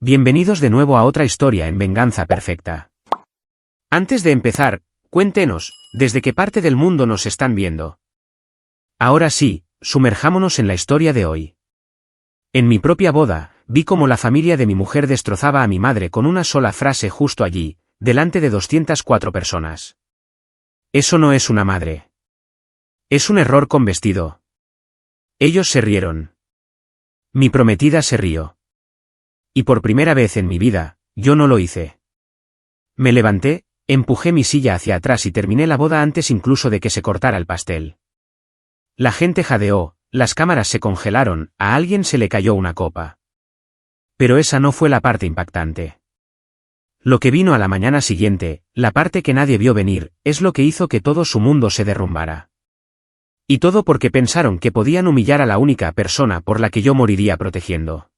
Bienvenidos de nuevo a otra historia en Venganza Perfecta. Antes de empezar, cuéntenos, ¿desde qué parte del mundo nos están viendo? Ahora sí, sumerjámonos en la historia de hoy. En mi propia boda, vi cómo la familia de mi mujer destrozaba a mi madre con una sola frase justo allí, delante de 204 personas. Eso no es una madre. Es un error con vestido. Ellos se rieron. Mi prometida se rió. Y por primera vez en mi vida, yo no lo hice. Me levanté, empujé mi silla hacia atrás y terminé la boda antes incluso de que se cortara el pastel. La gente jadeó, las cámaras se congelaron, a alguien se le cayó una copa. Pero esa no fue la parte impactante. Lo que vino a la mañana siguiente, la parte que nadie vio venir, es lo que hizo que todo su mundo se derrumbara. Y todo porque pensaron que podían humillar a la única persona por la que yo moriría protegiendo.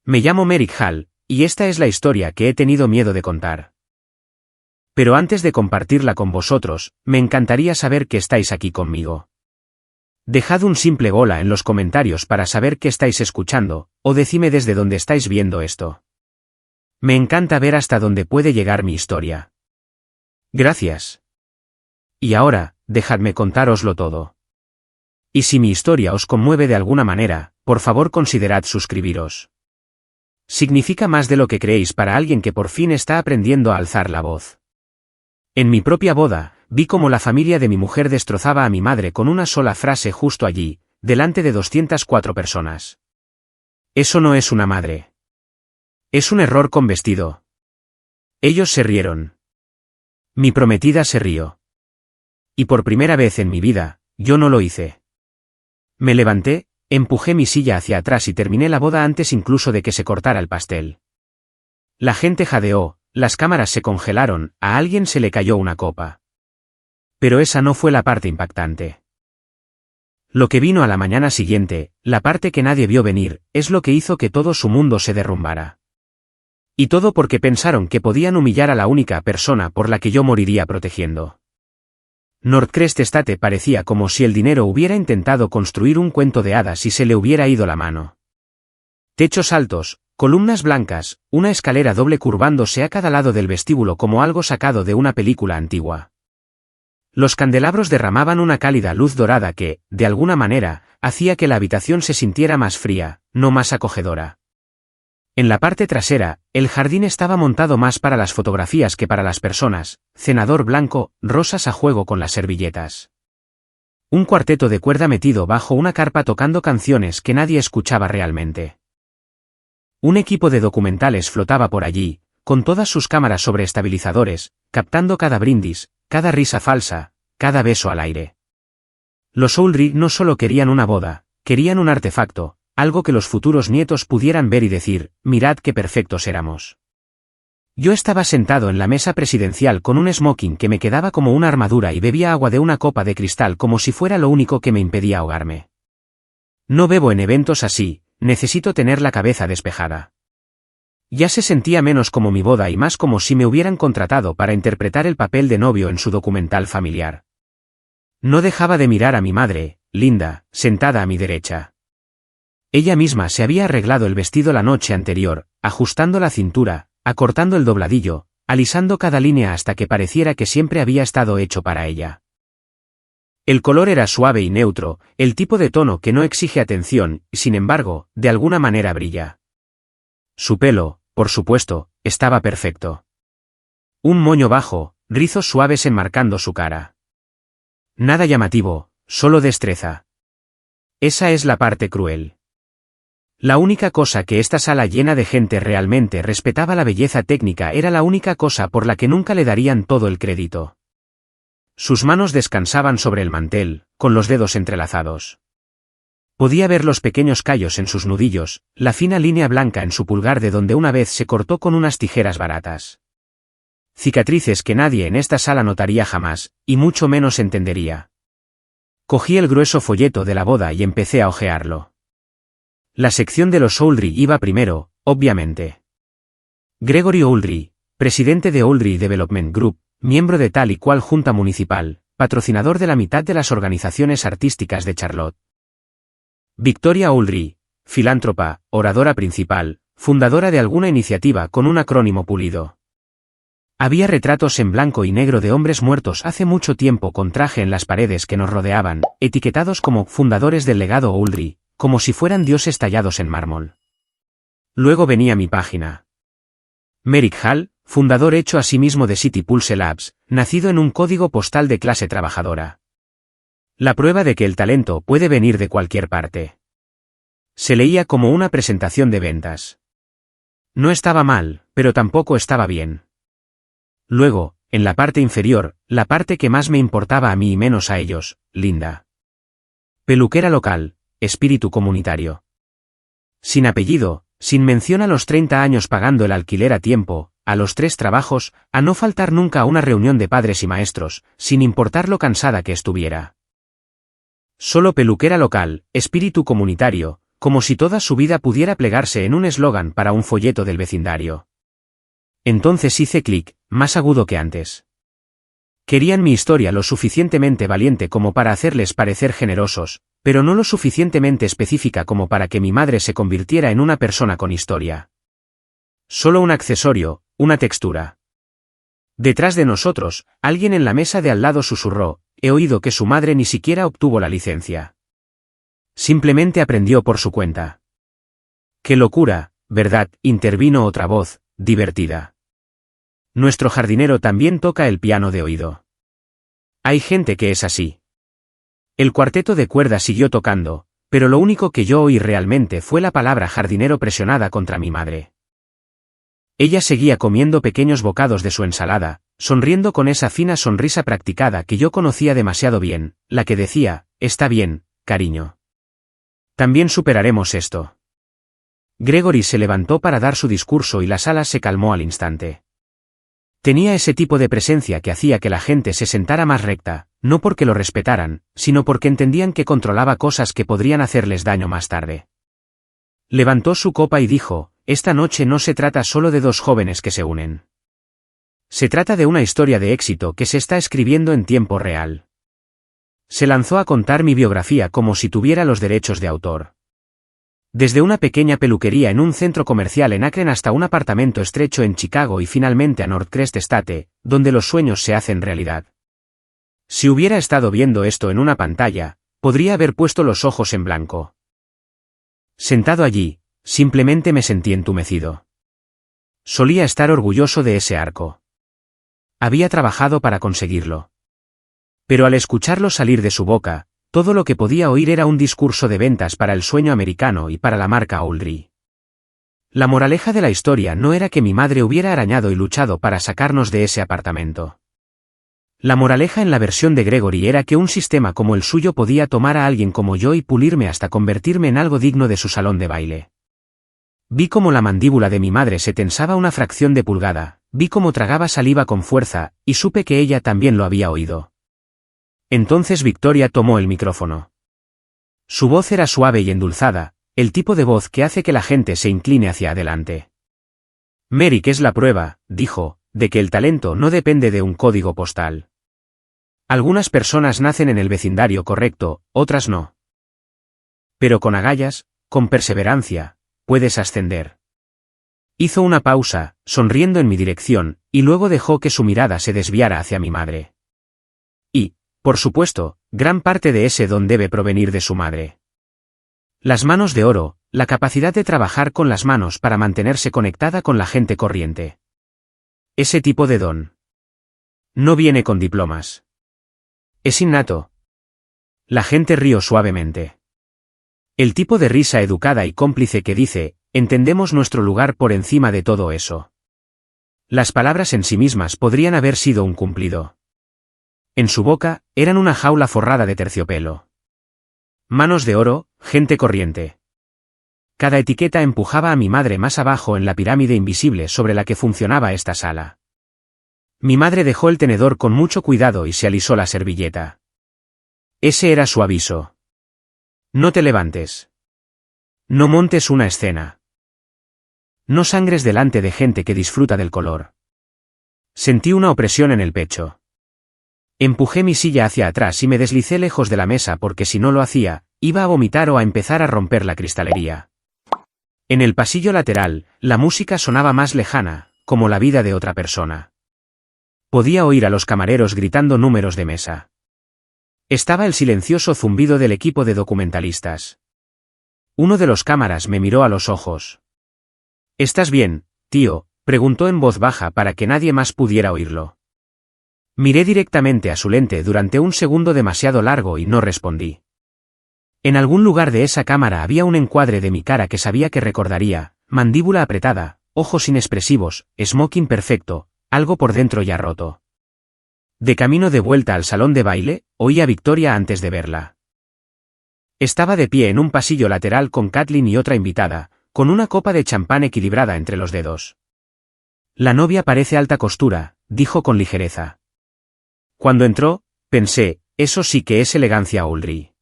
Me llamo Merrick Hall, y esta es la historia que he tenido miedo de contar. Pero antes de compartirla con vosotros, me encantaría saber que estáis aquí conmigo. Dejad un simple hola en los comentarios para saber que estáis escuchando, o decime desde dónde estáis viendo esto. Me encanta ver hasta dónde puede llegar mi historia. Gracias. Y ahora, dejadme contároslo todo. Y si mi historia os conmueve de alguna manera, por favor considerad suscribiros. Significa más de lo que creéis para alguien que por fin está aprendiendo a alzar la voz. En mi propia boda, vi cómo la familia de mi mujer destrozaba a mi madre con una sola frase justo allí, delante de 204 personas. Eso no es una madre. Es un error con vestido. Ellos se rieron. Mi prometida se rió. Y por primera vez en mi vida, yo no lo hice. Me levanté, empujé mi silla hacia atrás y terminé la boda antes incluso de que se cortara el pastel. La gente jadeó, las cámaras se congelaron, a alguien se le cayó una copa. Pero esa no fue la parte impactante. Lo que vino a la mañana siguiente, la parte que nadie vio venir, es lo que hizo que todo su mundo se derrumbara. Y todo porque pensaron que podían humillar a la única persona por la que yo moriría protegiendo. Northcrest Estate parecía como si el dinero hubiera intentado construir un cuento de hadas y se le hubiera ido la mano. Techos altos, columnas blancas, una escalera doble curvándose a cada lado del vestíbulo como algo sacado de una película antigua. Los candelabros derramaban una cálida luz dorada que, de alguna manera, hacía que la habitación se sintiera más fría, no más acogedora. En la parte trasera, el jardín estaba montado más para las fotografías que para las personas, cenador blanco, rosas a juego con las servilletas. Un cuarteto de cuerda metido bajo una carpa tocando canciones que nadie escuchaba realmente. Un equipo de documentales flotaba por allí, con todas sus cámaras sobre estabilizadores, captando cada brindis, cada risa falsa, cada beso al aire. Los Oldry no solo querían una boda, querían un artefacto, algo que los futuros nietos pudieran ver y decir, mirad qué perfectos éramos. Yo estaba sentado en la mesa presidencial con un smoking que me quedaba como una armadura y bebía agua de una copa de cristal como si fuera lo único que me impedía ahogarme. No bebo en eventos así, necesito tener la cabeza despejada. Ya se sentía menos como mi boda y más como si me hubieran contratado para interpretar el papel de novio en su documental familiar. No dejaba de mirar a mi madre, Linda, sentada a mi derecha. Ella misma se había arreglado el vestido la noche anterior, ajustando la cintura, acortando el dobladillo, alisando cada línea hasta que pareciera que siempre había estado hecho para ella. El color era suave y neutro, el tipo de tono que no exige atención y sin embargo, de alguna manera brilla. Su pelo, por supuesto, estaba perfecto. Un moño bajo, rizos suaves enmarcando su cara. Nada llamativo, solo destreza. Esa es la parte cruel. La única cosa que esta sala llena de gente realmente respetaba la belleza técnica era la única cosa por la que nunca le darían todo el crédito. Sus manos descansaban sobre el mantel, con los dedos entrelazados. Podía ver los pequeños callos en sus nudillos, la fina línea blanca en su pulgar de donde una vez se cortó con unas tijeras baratas. Cicatrices que nadie en esta sala notaría jamás, y mucho menos entendería. Cogí el grueso folleto de la boda y empecé a hojearlo. La sección de los Oldry iba primero, obviamente. Gregory Oldry, presidente de Oldry Development Group, miembro de tal y cual junta municipal, patrocinador de la mitad de las organizaciones artísticas de Charlotte. Victoria Oldry, filántropa, oradora principal, fundadora de alguna iniciativa con un acrónimo pulido. Había retratos en blanco y negro de hombres muertos hace mucho tiempo con traje en las paredes que nos rodeaban, etiquetados como fundadores del legado Uldri, como si fueran dioses tallados en mármol. Luego venía mi página. Merrick Hall, fundador hecho a sí mismo de City Pulse Labs, nacido en un código postal de clase trabajadora. La prueba de que el talento puede venir de cualquier parte. Se leía como una presentación de ventas. No estaba mal, pero tampoco estaba bien. Luego, en la parte inferior, la parte que más me importaba a mí y menos a ellos, Linda. Peluquera local, espíritu comunitario. Sin apellido, sin mención a los 30 años pagando el alquiler a tiempo, a los 3 trabajos, a no faltar nunca a una reunión de padres y maestros, sin importar lo cansada que estuviera. Solo peluquera local, espíritu comunitario, como si toda su vida pudiera plegarse en un eslogan para un folleto del vecindario. Entonces hice clic, más agudo que antes. Querían mi historia lo suficientemente valiente como para hacerles parecer generosos, pero no lo suficientemente específica como para que mi madre se convirtiera en una persona con historia. Solo un accesorio, una textura. Detrás de nosotros, alguien en la mesa de al lado susurró, he oído que su madre ni siquiera obtuvo la licencia. Simplemente aprendió por su cuenta. ¡Qué locura, verdad!, intervino otra voz, divertida. Nuestro jardinero también toca el piano de oído. Hay gente que es así. El cuarteto de cuerdas siguió tocando, pero lo único que yo oí realmente fue la palabra jardinero presionada contra mi madre. Ella seguía comiendo pequeños bocados de su ensalada, sonriendo con esa fina sonrisa practicada que yo conocía demasiado bien, la que decía, está bien, cariño. También superaremos esto. Gregory se levantó para dar su discurso y la sala se calmó al instante. Tenía ese tipo de presencia que hacía que la gente se sentara más recta, no porque lo respetaran, sino porque entendían que controlaba cosas que podrían hacerles daño más tarde. Levantó su copa y dijo, esta noche no se trata solo de 2 jóvenes que se unen. Se trata de una historia de éxito que se está escribiendo en tiempo real. Se lanzó a contar mi biografía como si tuviera los derechos de autor. Desde una pequeña peluquería en un centro comercial en Akron hasta un apartamento estrecho en Chicago y finalmente a Northcrest Estate, donde los sueños se hacen realidad. Si hubiera estado viendo esto en una pantalla, podría haber puesto los ojos en blanco. Sentado allí, simplemente me sentí entumecido. Solía estar orgulloso de ese arco. Había trabajado para conseguirlo. Pero al escucharlo salir de su boca, todo lo que podía oír era un discurso de ventas para el sueño americano y para la marca Uldri. La moraleja de la historia no era que mi madre hubiera arañado y luchado para sacarnos de ese apartamento. La moraleja en la versión de Gregory era que un sistema como el suyo podía tomar a alguien como yo y pulirme hasta convertirme en algo digno de su salón de baile. Vi cómo la mandíbula de mi madre se tensaba una fracción de pulgada, vi cómo tragaba saliva con fuerza, y supe que ella también lo había oído. Entonces Victoria tomó el micrófono. Su voz era suave y endulzada, el tipo de voz que hace que la gente se incline hacia adelante. Merrick es la prueba, dijo, de que el talento no depende de un código postal. Algunas personas nacen en el vecindario correcto, otras no. Pero con agallas, con perseverancia, puedes ascender. Hizo una pausa, sonriendo en mi dirección, y luego dejó que su mirada se desviara hacia mi madre. Por supuesto, gran parte de ese don debe provenir de su madre. Las manos de oro, la capacidad de trabajar con las manos para mantenerse conectada con la gente corriente. Ese tipo de don no viene con diplomas. Es innato. La gente rió suavemente. El tipo de risa educada y cómplice que dice, entendemos nuestro lugar por encima de todo eso. Las palabras en sí mismas podrían haber sido un cumplido. En su boca, eran una jaula forrada de terciopelo. Manos de oro, gente corriente. Cada etiqueta empujaba a mi madre más abajo en la pirámide invisible sobre la que funcionaba esta sala. Mi madre dejó el tenedor con mucho cuidado y se alisó la servilleta. Ese era su aviso. No te levantes. No montes una escena. No sangres delante de gente que disfruta del color. Sentí una opresión en el pecho. Empujé mi silla hacia atrás y me deslicé lejos de la mesa porque si no lo hacía, iba a vomitar o a empezar a romper la cristalería. En el pasillo lateral, la música sonaba más lejana, como la vida de otra persona. Podía oír a los camareros gritando números de mesa. Estaba el silencioso zumbido del equipo de documentalistas. Uno de los cámaras me miró a los ojos. «¿Estás bien, tío?», preguntó en voz baja para que nadie más pudiera oírlo. Miré directamente a su lente durante un segundo demasiado largo y no respondí. En algún lugar de esa cámara había un encuadre de mi cara que sabía que recordaría: mandíbula apretada, ojos inexpresivos, smoking perfecto, algo por dentro ya roto. De camino de vuelta al salón de baile, oí a Victoria antes de verla. Estaba de pie en un pasillo lateral con Kathleen y otra invitada, con una copa de champán equilibrada entre los dedos. «La novia parece alta costura», dijo con ligereza. Cuando entró, pensé, eso sí que es elegancia Audrey.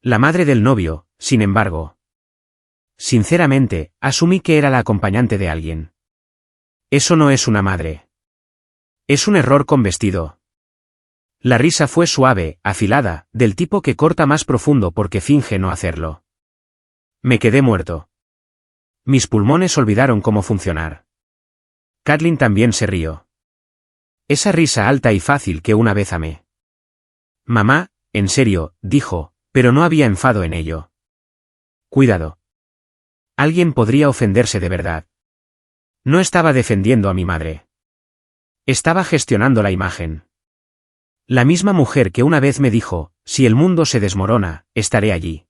La madre del novio, sin embargo. Sinceramente, asumí que era la acompañante de alguien. Eso no es una madre. Es un error con vestido. La risa fue suave, afilada, del tipo que corta más profundo porque finge no hacerlo. Me quedé muerto. Mis pulmones olvidaron cómo funcionar. Kathleen también se rió. Esa risa alta y fácil que una vez amé. «Mamá, en serio», dijo, pero no había enfado en ello. «Cuidado. Alguien podría ofenderse de verdad». No estaba defendiendo a mi madre. Estaba gestionando la imagen. La misma mujer que una vez me dijo: «Si el mundo se desmorona, estaré allí».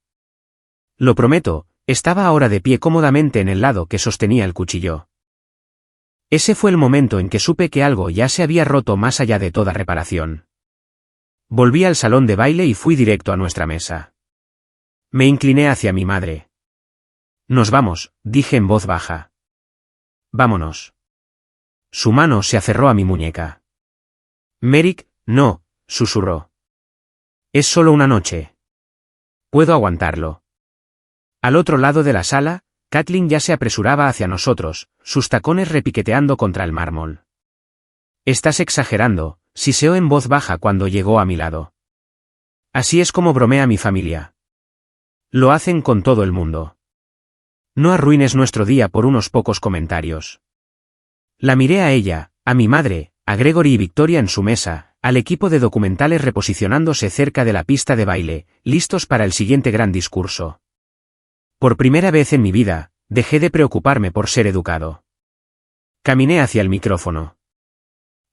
Lo prometo, estaba ahora de pie cómodamente en el lado que sostenía el cuchillo. Ese fue el momento en que supe que algo ya se había roto más allá de toda reparación. Volví al salón de baile y fui directo a nuestra mesa. Me incliné hacia mi madre. «Nos vamos», dije en voz baja. «Vámonos». Su mano se aferró a mi muñeca. «Merrick, no», susurró. «Es solo una noche. Puedo aguantarlo». Al otro lado de la sala, Kathleen ya se apresuraba hacia nosotros, sus tacones repiqueteando contra el mármol. «Estás exagerando», siseó en voz baja cuando llegó a mi lado. «Así es como bromea mi familia. Lo hacen con todo el mundo. No arruines nuestro día por unos pocos comentarios». La miré a ella, a mi madre, a Gregory y Victoria en su mesa, al equipo de documentales reposicionándose cerca de la pista de baile, listos para el siguiente gran discurso. Por primera vez en mi vida, dejé de preocuparme por ser educado. Caminé hacia el micrófono.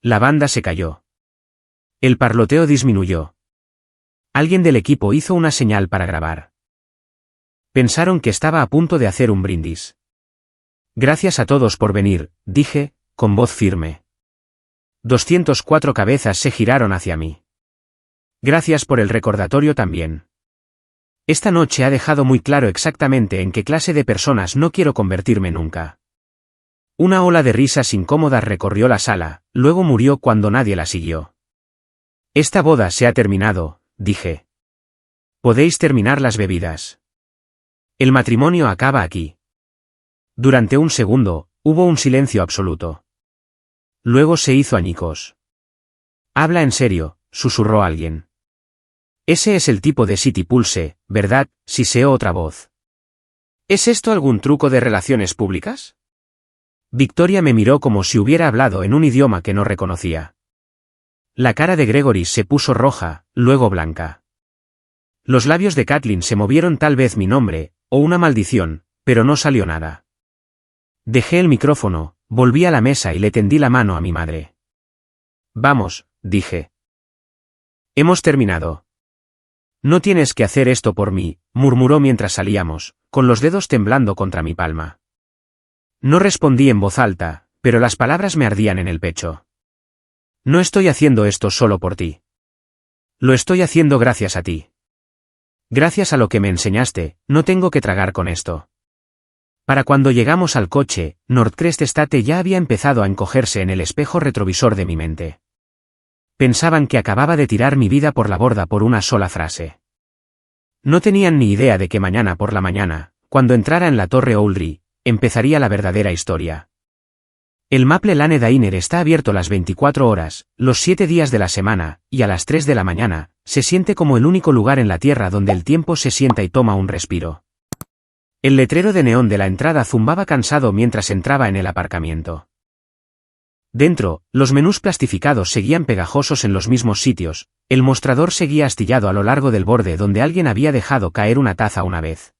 La banda se calló. El parloteo disminuyó. Alguien del equipo hizo una señal para grabar. Pensaron que estaba a punto de hacer un brindis. «Gracias a todos por venir», dije, con voz firme. 204 cabezas se giraron hacia mí. «Gracias por el recordatorio también. Esta noche ha dejado muy claro exactamente en qué clase de personas no quiero convertirme nunca». Una ola de risas incómodas recorrió la sala, luego murió cuando nadie la siguió. «Esta boda se ha terminado», dije. «Podéis terminar las bebidas. El matrimonio acaba aquí». Durante un segundo, hubo un silencio absoluto. Luego se hizo añicos. «Habla en serio», susurró alguien. «Ese es el tipo de City Pulse, ¿verdad?», siseó otra voz. «¿Es esto algún truco de relaciones públicas?». Victoria me miró como si hubiera hablado en un idioma que no reconocía. La cara de Gregory se puso roja, luego blanca. Los labios de Kathleen se movieron, tal vez mi nombre, o una maldición, pero no salió nada. Dejé el micrófono, volví a la mesa y le tendí la mano a mi madre. «Vamos», dije. «Hemos terminado». «No tienes que hacer esto por mí», murmuró mientras salíamos, con los dedos temblando contra mi palma. No respondí en voz alta, pero las palabras me ardían en el pecho. «No estoy haciendo esto solo por ti. Lo estoy haciendo gracias a ti. Gracias a lo que me enseñaste, no tengo que tragar con esto». Para cuando llegamos al coche, Northcrest Estate ya había empezado a encogerse en el espejo retrovisor de mi mente. Pensaban que acababa de tirar mi vida por la borda por una sola frase. No tenían ni idea de que mañana por la mañana, cuando entrara en la Torre Audrey, empezaría la verdadera historia. El Maple Lane Diner está abierto las 24 horas, los 7 días de la semana, y a las 3 de la mañana, se siente como el único lugar en la Tierra donde el tiempo se sienta y toma un respiro. El letrero de neón de la entrada zumbaba cansado mientras entraba en el aparcamiento. Dentro, los menús plastificados seguían pegajosos en los mismos sitios, el mostrador seguía astillado a lo largo del borde donde alguien había dejado caer una taza una vez.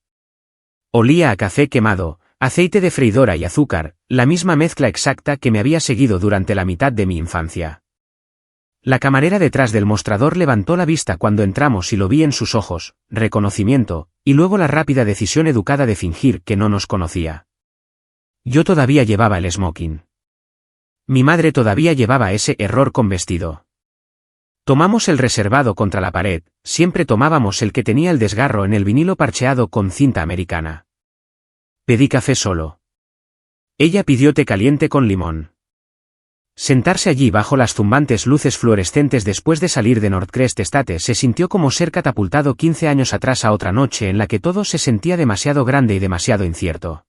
Olía a café quemado, aceite de freidora y azúcar, la misma mezcla exacta que me había seguido durante la mitad de mi infancia. La camarera detrás del mostrador levantó la vista cuando entramos y lo vi en sus ojos, reconocimiento, y luego la rápida decisión educada de fingir que no nos conocía. Yo todavía llevaba el smoking. Mi madre todavía llevaba ese error con vestido. Tomamos el reservado contra la pared, siempre tomábamos el que tenía el desgarro en el vinilo parcheado con cinta americana. Pedí café solo. Ella pidió té caliente con limón. Sentarse allí bajo las zumbantes luces fluorescentes después de salir de Northcrest Estate se sintió como ser catapultado 15 años atrás a otra noche en la que todo se sentía demasiado grande y demasiado incierto.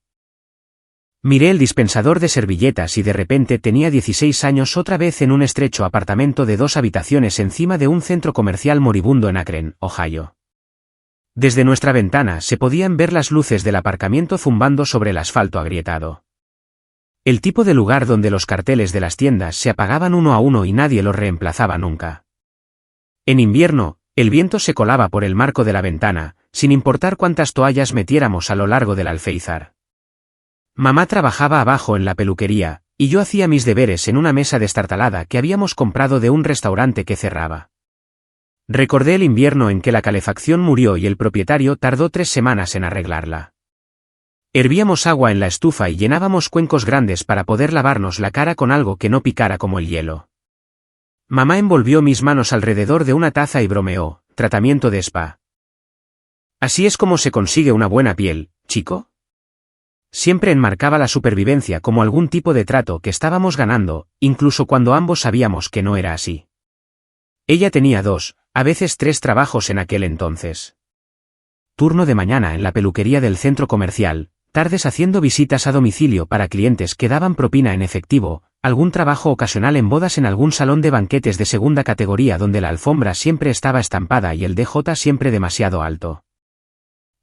Miré el dispensador de servilletas y de repente tenía 16 años otra vez en un estrecho apartamento de 2 habitaciones encima de un centro comercial moribundo en Akron, Ohio. Desde nuestra ventana se podían ver las luces del aparcamiento zumbando sobre el asfalto agrietado. El tipo de lugar donde los carteles de las tiendas se apagaban uno a uno y nadie los reemplazaba nunca. En invierno, el viento se colaba por el marco de la ventana, sin importar cuántas toallas metiéramos a lo largo del alféizar. Mamá trabajaba abajo en la peluquería, y yo hacía mis deberes en una mesa destartalada que habíamos comprado de un restaurante que cerraba. Recordé el invierno en que la calefacción murió y el propietario tardó 3 semanas en arreglarla. Hervíamos agua en la estufa y llenábamos cuencos grandes para poder lavarnos la cara con algo que no picara como el hielo. Mamá envolvió mis manos alrededor de una taza y bromeó, tratamiento de spa. ¿Así es como se consigue una buena piel, chico? Siempre enmarcaba la supervivencia como algún tipo de trato que estábamos ganando, incluso cuando ambos sabíamos que no era así. Ella tenía 2, a veces 3 trabajos en aquel entonces. Turno de mañana en la peluquería del centro comercial, tardes haciendo visitas a domicilio para clientes que daban propina en efectivo, algún trabajo ocasional en bodas en algún salón de banquetes de segunda categoría donde la alfombra siempre estaba estampada y el DJ siempre demasiado alto.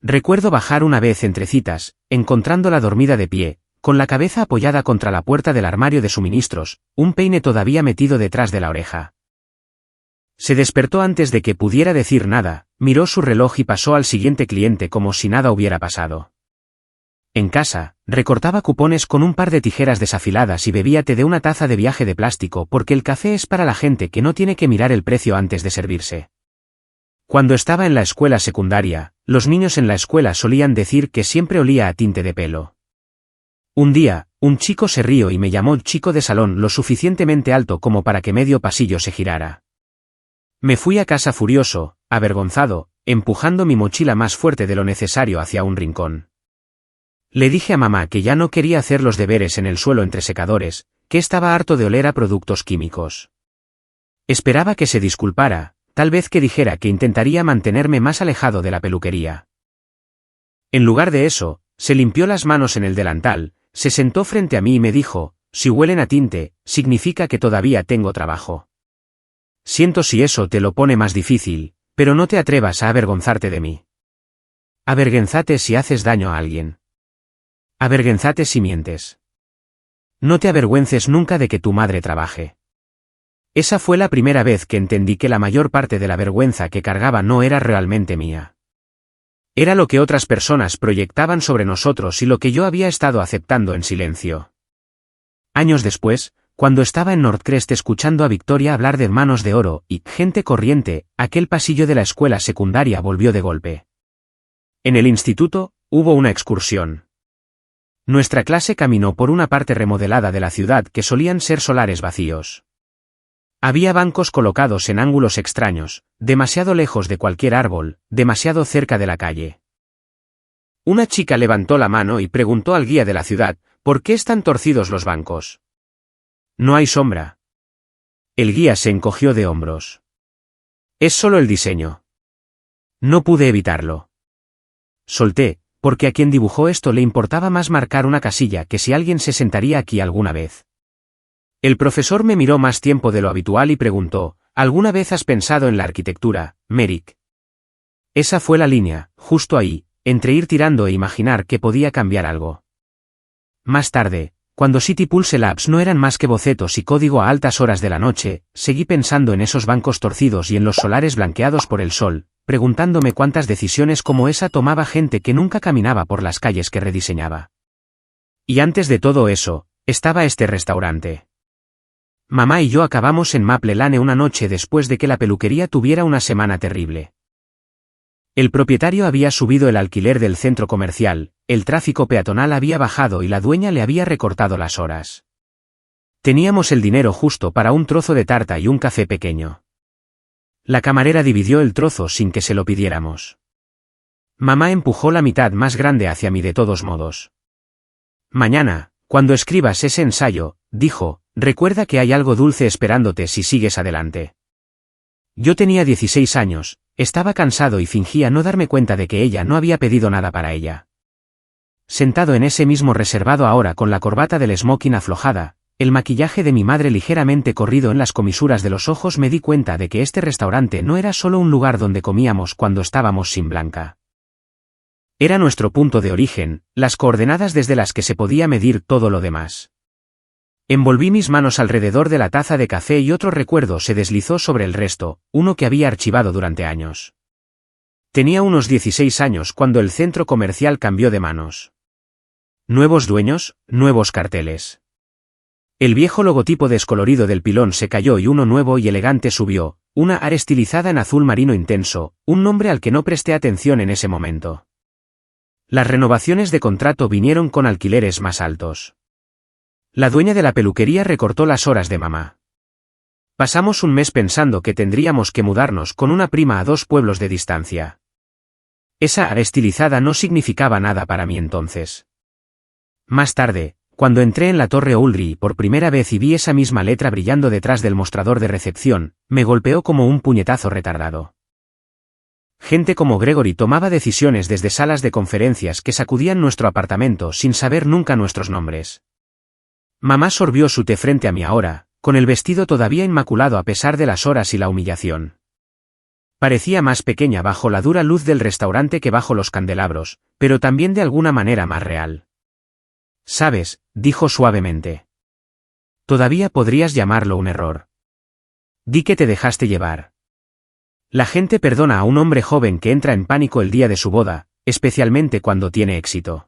Recuerdo bajar una vez entre citas, encontrándola dormida de pie, con la cabeza apoyada contra la puerta del armario de suministros, un peine todavía metido detrás de la oreja. Se despertó antes de que pudiera decir nada, miró su reloj y pasó al siguiente cliente como si nada hubiera pasado. En casa, recortaba cupones con un par de tijeras desafiladas y bebía té de una taza de viaje de plástico porque el café es para la gente que no tiene que mirar el precio antes de servirse. Cuando estaba en la escuela secundaria, los niños en la escuela solían decir que siempre olía a tinte de pelo. Un día, un chico se rió y me llamó chico de salón lo suficientemente alto como para que medio pasillo se girara. Me fui a casa furioso, avergonzado, empujando mi mochila más fuerte de lo necesario hacia un rincón. Le dije a mamá que ya no quería hacer los deberes en el suelo entre secadores, que estaba harto de oler a productos químicos. Esperaba que se disculpara, tal vez que dijera que intentaría mantenerme más alejado de la peluquería. En lugar de eso, se limpió las manos en el delantal, se sentó frente a mí y me dijo, si huelen a tinte, significa que todavía tengo trabajo. Siento si eso te lo pone más difícil, pero no te atrevas a avergonzarte de mí. Avergüénzate si haces daño a alguien. Avergüénzate si mientes. No te avergüences nunca de que tu madre trabaje. Esa fue la primera vez que entendí que la mayor parte de la vergüenza que cargaba no era realmente mía. Era lo que otras personas proyectaban sobre nosotros y lo que yo había estado aceptando en silencio. Años después, cuando estaba en Northcrest escuchando a Victoria hablar de hermanos de oro y gente corriente, aquel pasillo de la escuela secundaria volvió de golpe. En el instituto, hubo una excursión. Nuestra clase caminó por una parte remodelada de la ciudad que solían ser solares vacíos. Había bancos colocados en ángulos extraños, demasiado lejos de cualquier árbol, demasiado cerca de la calle. Una chica levantó la mano y preguntó al guía de la ciudad, ¿por qué están torcidos los bancos? No hay sombra. El guía se encogió de hombros. Es solo el diseño. No pude evitarlo. Solté, porque a quien dibujó esto le importaba más marcar una casilla que si alguien se sentaría aquí alguna vez. El profesor me miró más tiempo de lo habitual y preguntó, ¿alguna vez has pensado en la arquitectura, Merrick? Esa fue la línea, justo ahí, entre ir tirando e imaginar que podía cambiar algo. Más tarde, cuando City Pulse Labs no eran más que bocetos y código a altas horas de la noche, seguí pensando en esos bancos torcidos y en los solares blanqueados por el sol, preguntándome cuántas decisiones como esa tomaba gente que nunca caminaba por las calles que rediseñaba. Y antes de todo eso, estaba este restaurante. Mamá y yo acabamos en Maple Lane una noche después de que la peluquería tuviera una semana terrible. El propietario había subido el alquiler del centro comercial, el tráfico peatonal había bajado y la dueña le había recortado las horas. Teníamos el dinero justo para un trozo de tarta y un café pequeño. La camarera dividió el trozo sin que se lo pidiéramos. Mamá empujó la mitad más grande hacia mí de todos modos. Mañana, cuando escribas ese ensayo, dijo, recuerda que hay algo dulce esperándote si sigues adelante. Yo tenía 16 años, estaba cansado y fingía no darme cuenta de que ella no había pedido nada para ella. Sentado en ese mismo reservado ahora con la corbata del smoking aflojada, el maquillaje de mi madre ligeramente corrido en las comisuras de los ojos, me di cuenta de que este restaurante no era solo un lugar donde comíamos cuando estábamos sin Blanca. Era nuestro punto de origen, las coordenadas desde las que se podía medir todo lo demás. Envolví mis manos alrededor de la taza de café y otro recuerdo se deslizó sobre el resto, uno que había archivado durante años. Tenía unos 16 años cuando el centro comercial cambió de manos. Nuevos dueños, nuevos carteles. El viejo logotipo descolorido del pilón se cayó y uno nuevo y elegante subió, una AR estilizada en azul marino intenso, un nombre al que no presté atención en ese momento. Las renovaciones de contrato vinieron con alquileres más altos. La dueña de la peluquería recortó las horas de mamá. Pasamos un mes pensando que tendríamos que mudarnos con una prima a 2 pueblos de distancia. Esa AR estilizada no significaba nada para mí entonces. Más tarde, cuando entré en la Torre Oldrie por primera vez y vi esa misma letra brillando detrás del mostrador de recepción, me golpeó como un puñetazo retardado. Gente como Gregory tomaba decisiones desde salas de conferencias que sacudían nuestro apartamento sin saber nunca nuestros nombres. Mamá sorbió su té frente a mí ahora, con el vestido todavía inmaculado a pesar de las horas y la humillación. Parecía más pequeña bajo la dura luz del restaurante que bajo los candelabros, pero también de alguna manera más real. «Sabes», dijo suavemente. «Todavía podrías llamarlo un error. Di que te dejaste llevar. La gente perdona a un hombre joven que entra en pánico el día de su boda, especialmente cuando tiene éxito.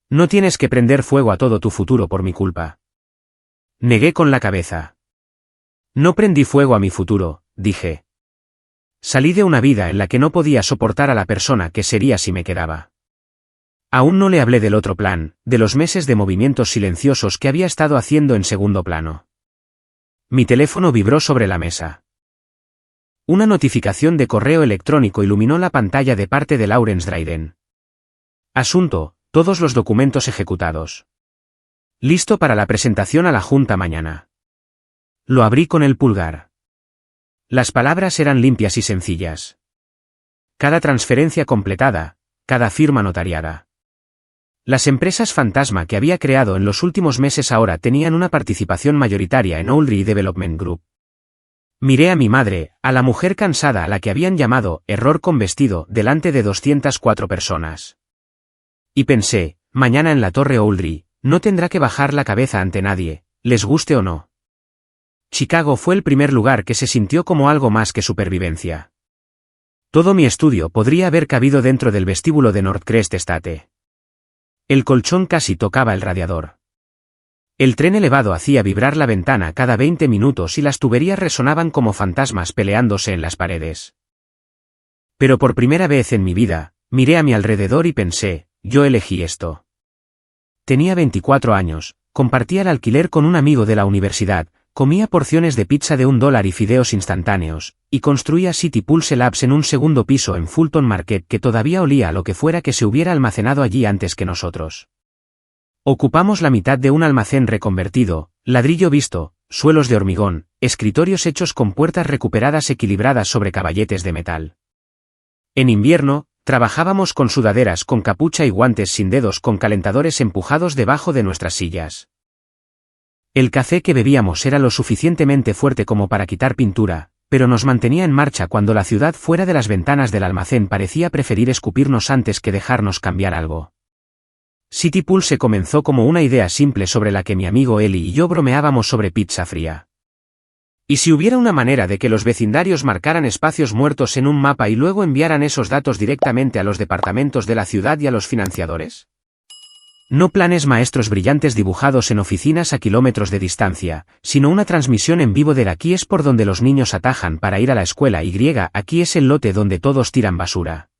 No tienes que prender fuego a todo tu futuro por mi culpa». Negué con la cabeza. «No prendí fuego a mi futuro», dije. «Salí de una vida en la que no podía soportar a la persona que sería si me quedaba». Aún no le hablé del otro plan, de los meses de movimientos silenciosos que había estado haciendo en segundo plano. Mi teléfono vibró sobre la mesa. Una notificación de correo electrónico iluminó la pantalla de parte de Lawrence Dryden. Asunto: todos los documentos ejecutados. Listo para la presentación a la Junta mañana. Lo abrí con el pulgar. Las palabras eran limpias y sencillas. Cada transferencia completada, cada firma notariada. Las empresas fantasma que había creado en los últimos meses ahora tenían una participación mayoritaria en Oldrie Development Group. Miré a mi madre, a la mujer cansada a la que habían llamado error con vestido delante de 204 personas. Y pensé, mañana en la Torre Oldrie, no tendrá que bajar la cabeza ante nadie, les guste o no. Chicago fue el primer lugar que se sintió como algo más que supervivencia. Todo mi estudio podría haber cabido dentro del vestíbulo de Northcrest Estate. El colchón casi tocaba el radiador. El tren elevado hacía vibrar la ventana cada 20 minutos y las tuberías resonaban como fantasmas peleándose en las paredes. Pero por primera vez en mi vida, miré a mi alrededor y pensé, yo elegí esto. Tenía 24 años, compartía el alquiler con un amigo de la universidad, comía porciones de pizza de $1 y fideos instantáneos, y construía City Pulse Labs en un segundo piso en Fulton Market que todavía olía a lo que fuera que se hubiera almacenado allí antes que nosotros. Ocupamos la mitad de un almacén reconvertido, ladrillo visto, suelos de hormigón, escritorios hechos con puertas recuperadas equilibradas sobre caballetes de metal. En invierno, trabajábamos con sudaderas con capucha y guantes sin dedos con calentadores empujados debajo de nuestras sillas. El café que bebíamos era lo suficientemente fuerte como para quitar pintura, pero nos mantenía en marcha cuando la ciudad fuera de las ventanas del almacén parecía preferir escupirnos antes que dejarnos cambiar algo. City Pulse comenzó como una idea simple sobre la que mi amigo Eli y yo bromeábamos sobre pizza fría. ¿Y si hubiera una manera de que los vecindarios marcaran espacios muertos en un mapa y luego enviaran esos datos directamente a los departamentos de la ciudad y a los financiadores? No planes maestros brillantes dibujados en oficinas a kilómetros de distancia, sino una transmisión en vivo del aquí es por donde los niños atajan para ir a la escuela y aquí es el lote donde todos tiran basura.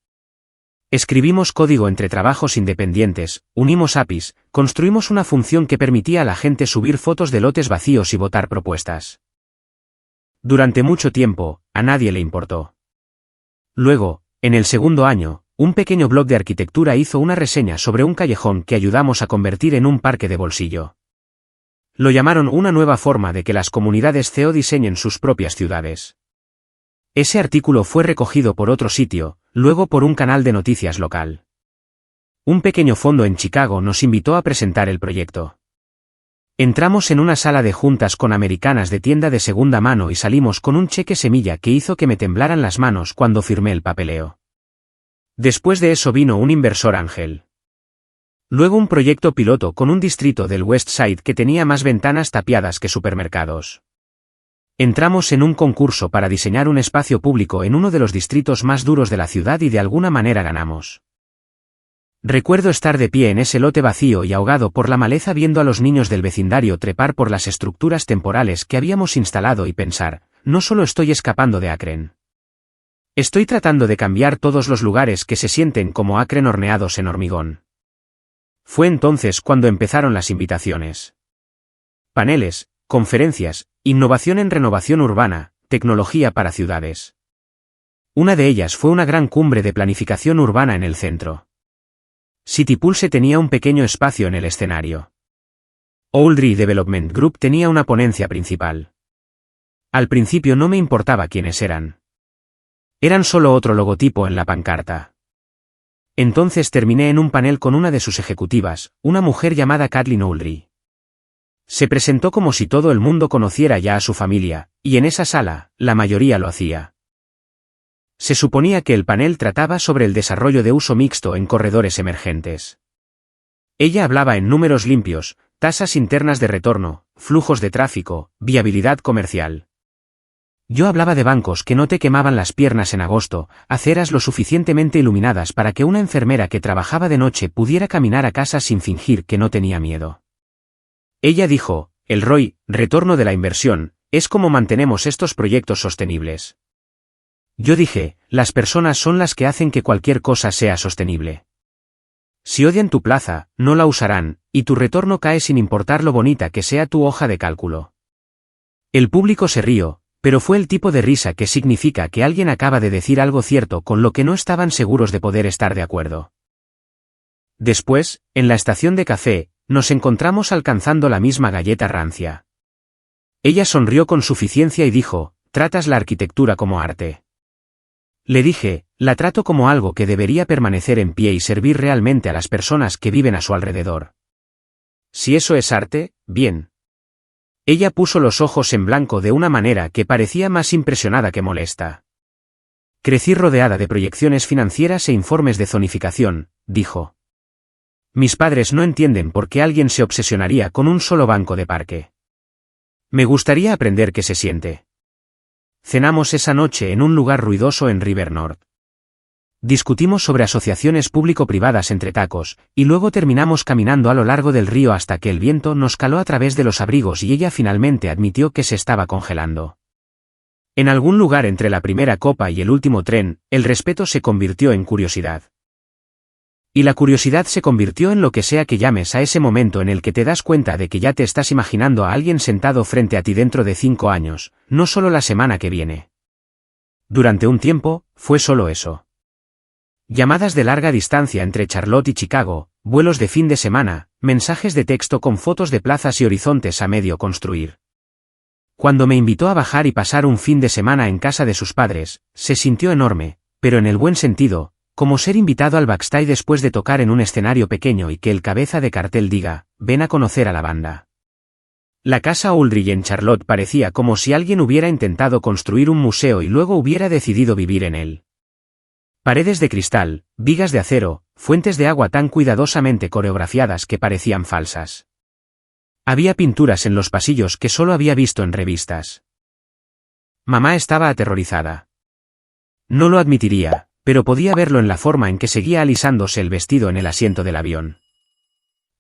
Escribimos código entre trabajos independientes, unimos APIs, construimos una función que permitía a la gente subir fotos de lotes vacíos y votar propuestas. Durante mucho tiempo, a nadie le importó. Luego, en el segundo año, un pequeño blog de arquitectura hizo una reseña sobre un callejón que ayudamos a convertir en un parque de bolsillo. Lo llamaron una nueva forma de que las comunidades CEO diseñen sus propias ciudades. Ese artículo fue recogido por otro sitio, luego por un canal de noticias local. Un pequeño fondo en Chicago nos invitó a presentar el proyecto. Entramos en una sala de juntas con americanas de tienda de segunda mano y salimos con un cheque semilla que hizo que me temblaran las manos cuando firmé el papeleo. Después de eso vino un inversor ángel. Luego un proyecto piloto con un distrito del West Side que tenía más ventanas tapiadas que supermercados. Entramos en un concurso para diseñar un espacio público en uno de los distritos más duros de la ciudad y de alguna manera ganamos. Recuerdo estar de pie en ese lote vacío y ahogado por la maleza viendo a los niños del vecindario trepar por las estructuras temporales que habíamos instalado y pensar, no solo estoy escapando de Akron. Estoy tratando de cambiar todos los lugares que se sienten como Akron horneados en hormigón. Fue entonces cuando empezaron las invitaciones. Paneles, conferencias, innovación en renovación urbana, tecnología para ciudades. Una de ellas fue una gran cumbre de planificación urbana en el centro. City Pulse tenía un pequeño espacio en el escenario. Oldry Development Group tenía una ponencia principal. Al principio no me importaba quiénes eran. Eran solo otro logotipo en la pancarta. Entonces terminé en un panel con una de sus ejecutivas, una mujer llamada Kathleen Oldry. Se presentó como si todo el mundo conociera ya a su familia, y en esa sala, la mayoría lo hacía. Se suponía que el panel trataba sobre el desarrollo de uso mixto en corredores emergentes. Ella hablaba en números limpios, tasas internas de retorno, flujos de tráfico, viabilidad comercial. Yo hablaba de bancos que no te quemaban las piernas en agosto, aceras lo suficientemente iluminadas para que una enfermera que trabajaba de noche pudiera caminar a casa sin fingir que no tenía miedo. Ella dijo, el ROI, retorno de la inversión, es como mantenemos estos proyectos sostenibles. Yo dije, las personas son las que hacen que cualquier cosa sea sostenible. Si odian tu plaza, no la usarán, y tu retorno cae sin importar lo bonita que sea tu hoja de cálculo. El público se rió, pero fue el tipo de risa que significa que alguien acaba de decir algo cierto con lo que no estaban seguros de poder estar de acuerdo. Después, en la estación de café, nos encontramos alcanzando la misma galleta rancia. Ella sonrió con suficiencia y dijo, ¿tratas la arquitectura como arte? Le dije, la trato como algo que debería permanecer en pie y servir realmente a las personas que viven a su alrededor. Si eso es arte, bien. Ella puso los ojos en blanco de una manera que parecía más impresionada que molesta. Crecí rodeada de proyecciones financieras e informes de zonificación, dijo. Mis padres no entienden por qué alguien se obsesionaría con un solo banco de parque. Me gustaría aprender qué se siente. Cenamos esa noche en un lugar ruidoso en River North. Discutimos sobre asociaciones público-privadas entre tacos, y luego terminamos caminando a lo largo del río hasta que el viento nos caló a través de los abrigos y ella finalmente admitió que se estaba congelando. En algún lugar entre la primera copa y el último tren, el respeto se convirtió en curiosidad. Y la curiosidad se convirtió en lo que sea que llames a ese momento en el que te das cuenta de que ya te estás imaginando a alguien sentado frente a ti dentro de 5 años, no solo la semana que viene. Durante un tiempo, fue solo eso. Llamadas de larga distancia entre Charlotte y Chicago, vuelos de fin de semana, mensajes de texto con fotos de plazas y horizontes a medio construir. Cuando me invitó a bajar y pasar un fin de semana en casa de sus padres, se sintió enorme, pero en el buen sentido, como ser invitado al backstage después de tocar en un escenario pequeño y que el cabeza de cartel diga, ven a conocer a la banda. La casa Ulrich en Charlotte parecía como si alguien hubiera intentado construir un museo y luego hubiera decidido vivir en él. Paredes de cristal, vigas de acero, fuentes de agua tan cuidadosamente coreografiadas que parecían falsas. Había pinturas en los pasillos que solo había visto en revistas. Mamá estaba aterrorizada. No lo admitiría, pero podía verlo en la forma en que seguía alisándose el vestido en el asiento del avión.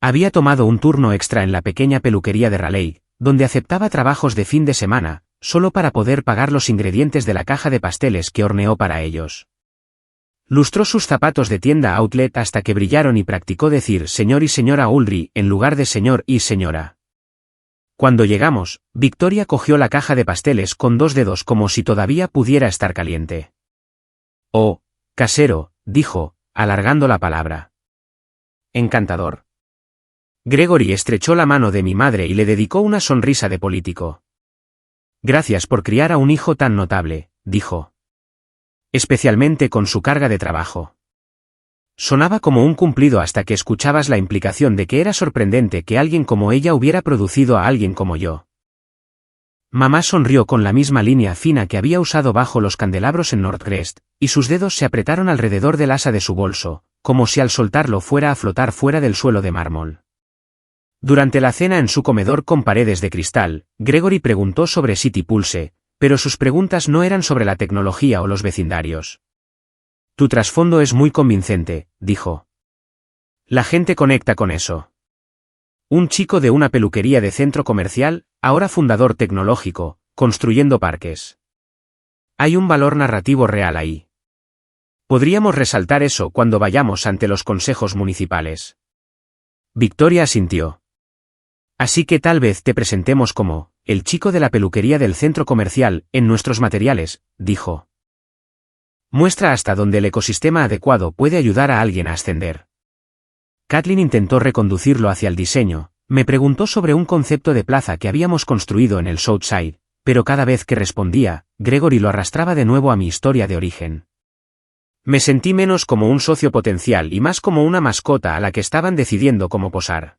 Había tomado un turno extra en la pequeña peluquería de Raleigh, donde aceptaba trabajos de fin de semana, solo para poder pagar los ingredientes de la caja de pasteles que horneó para ellos. Lustró sus zapatos de tienda outlet hasta que brillaron y practicó decir señor y señora Ulrich en lugar de señor y señora. Cuando llegamos, Victoria cogió la caja de pasteles con 2 dedos como si todavía pudiera estar caliente. Oh, casero, dijo, alargando la palabra. Encantador. Gregory estrechó la mano de mi madre y le dedicó una sonrisa de político. Gracias por criar a un hijo tan notable, dijo. Especialmente con su carga de trabajo. Sonaba como un cumplido hasta que escuchabas la implicación de que era sorprendente que alguien como ella hubiera producido a alguien como yo. Mamá sonrió con la misma línea fina que había usado bajo los candelabros en Northcrest, y sus dedos se apretaron alrededor del asa de su bolso, como si al soltarlo fuera a flotar fuera del suelo de mármol. Durante la cena en su comedor con paredes de cristal, Gregory preguntó sobre City Pulse, pero sus preguntas no eran sobre la tecnología o los vecindarios. Tu trasfondo es muy convincente, dijo. La gente conecta con eso. Un chico de una peluquería de centro comercial, ahora fundador tecnológico, construyendo parques. Hay un valor narrativo real ahí. Podríamos resaltar eso cuando vayamos ante los consejos municipales. Victoria asintió. Así que tal vez te presentemos como, el chico de la peluquería del centro comercial, en nuestros materiales, dijo. Muestra hasta dónde el ecosistema adecuado puede ayudar a alguien a ascender. Kathleen intentó reconducirlo hacia el diseño, me preguntó sobre un concepto de plaza que habíamos construido en el Southside, pero cada vez que respondía, Gregory lo arrastraba de nuevo a mi historia de origen. Me sentí menos como un socio potencial y más como una mascota a la que estaban decidiendo cómo posar.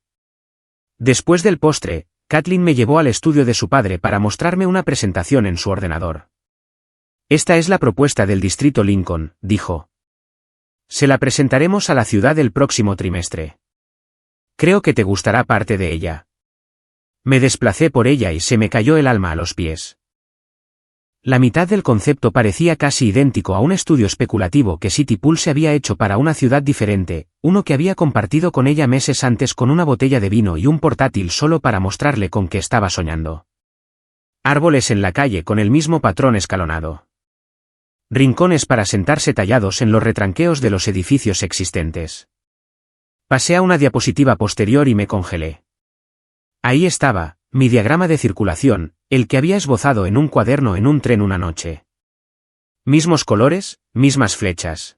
Después del postre, Kathleen me llevó al estudio de su padre para mostrarme una presentación en su ordenador. Esta es la propuesta del distrito Lincoln, dijo. Se la presentaremos a la ciudad el próximo trimestre. Creo que te gustará parte de ella. Me desplacé por ella y se me cayó el alma a los pies. La mitad del concepto parecía casi idéntico a un estudio especulativo que City Pulse había hecho para una ciudad diferente, uno que había compartido con ella meses antes con una botella de vino y un portátil solo para mostrarle con qué estaba soñando. Árboles en la calle con el mismo patrón escalonado. Rincones para sentarse tallados en los retranqueos de los edificios existentes. Pasé a una diapositiva posterior y me congelé. Ahí estaba, mi diagrama de circulación, el que había esbozado en un cuaderno en un tren una noche. Mismos colores, mismas flechas.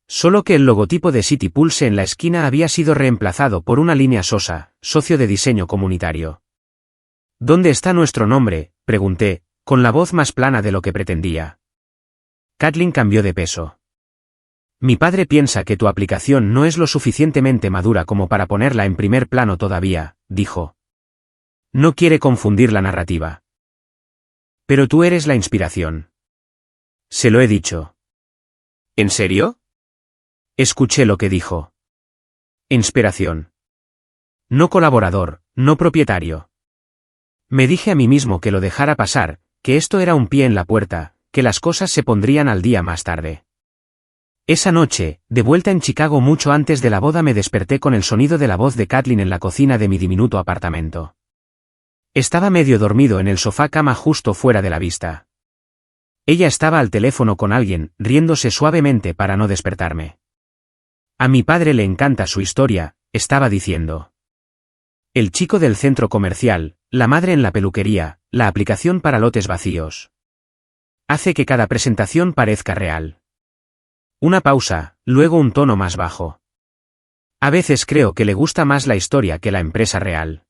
Solo que el logotipo de City Pulse en la esquina había sido reemplazado por una línea sosa, socio de diseño comunitario. ¿Dónde está nuestro nombre?, pregunté, con la voz más plana de lo que pretendía. Kathleen cambió de peso. Mi padre piensa que tu aplicación no es lo suficientemente madura como para ponerla en primer plano todavía, dijo. No quiere confundir la narrativa. Pero tú eres la inspiración. Se lo he dicho. ¿En serio? Escuché lo que dijo. Inspiración. No colaborador, no propietario. Me dije a mí mismo que lo dejara pasar, que esto era un pie en la puerta, que las cosas se pondrían al día más tarde. Esa noche, de vuelta en Chicago mucho antes de la boda, me desperté con el sonido de la voz de Kathleen en la cocina de mi diminuto apartamento. Estaba medio dormido en el sofá cama justo fuera de la vista. Ella estaba al teléfono con alguien, riéndose suavemente para no despertarme. A mi padre le encanta su historia, estaba diciendo. El chico del centro comercial, la madre en la peluquería, la aplicación para lotes vacíos. Hace que cada presentación parezca real. Una pausa, luego un tono más bajo. A veces creo que le gusta más la historia que la empresa real.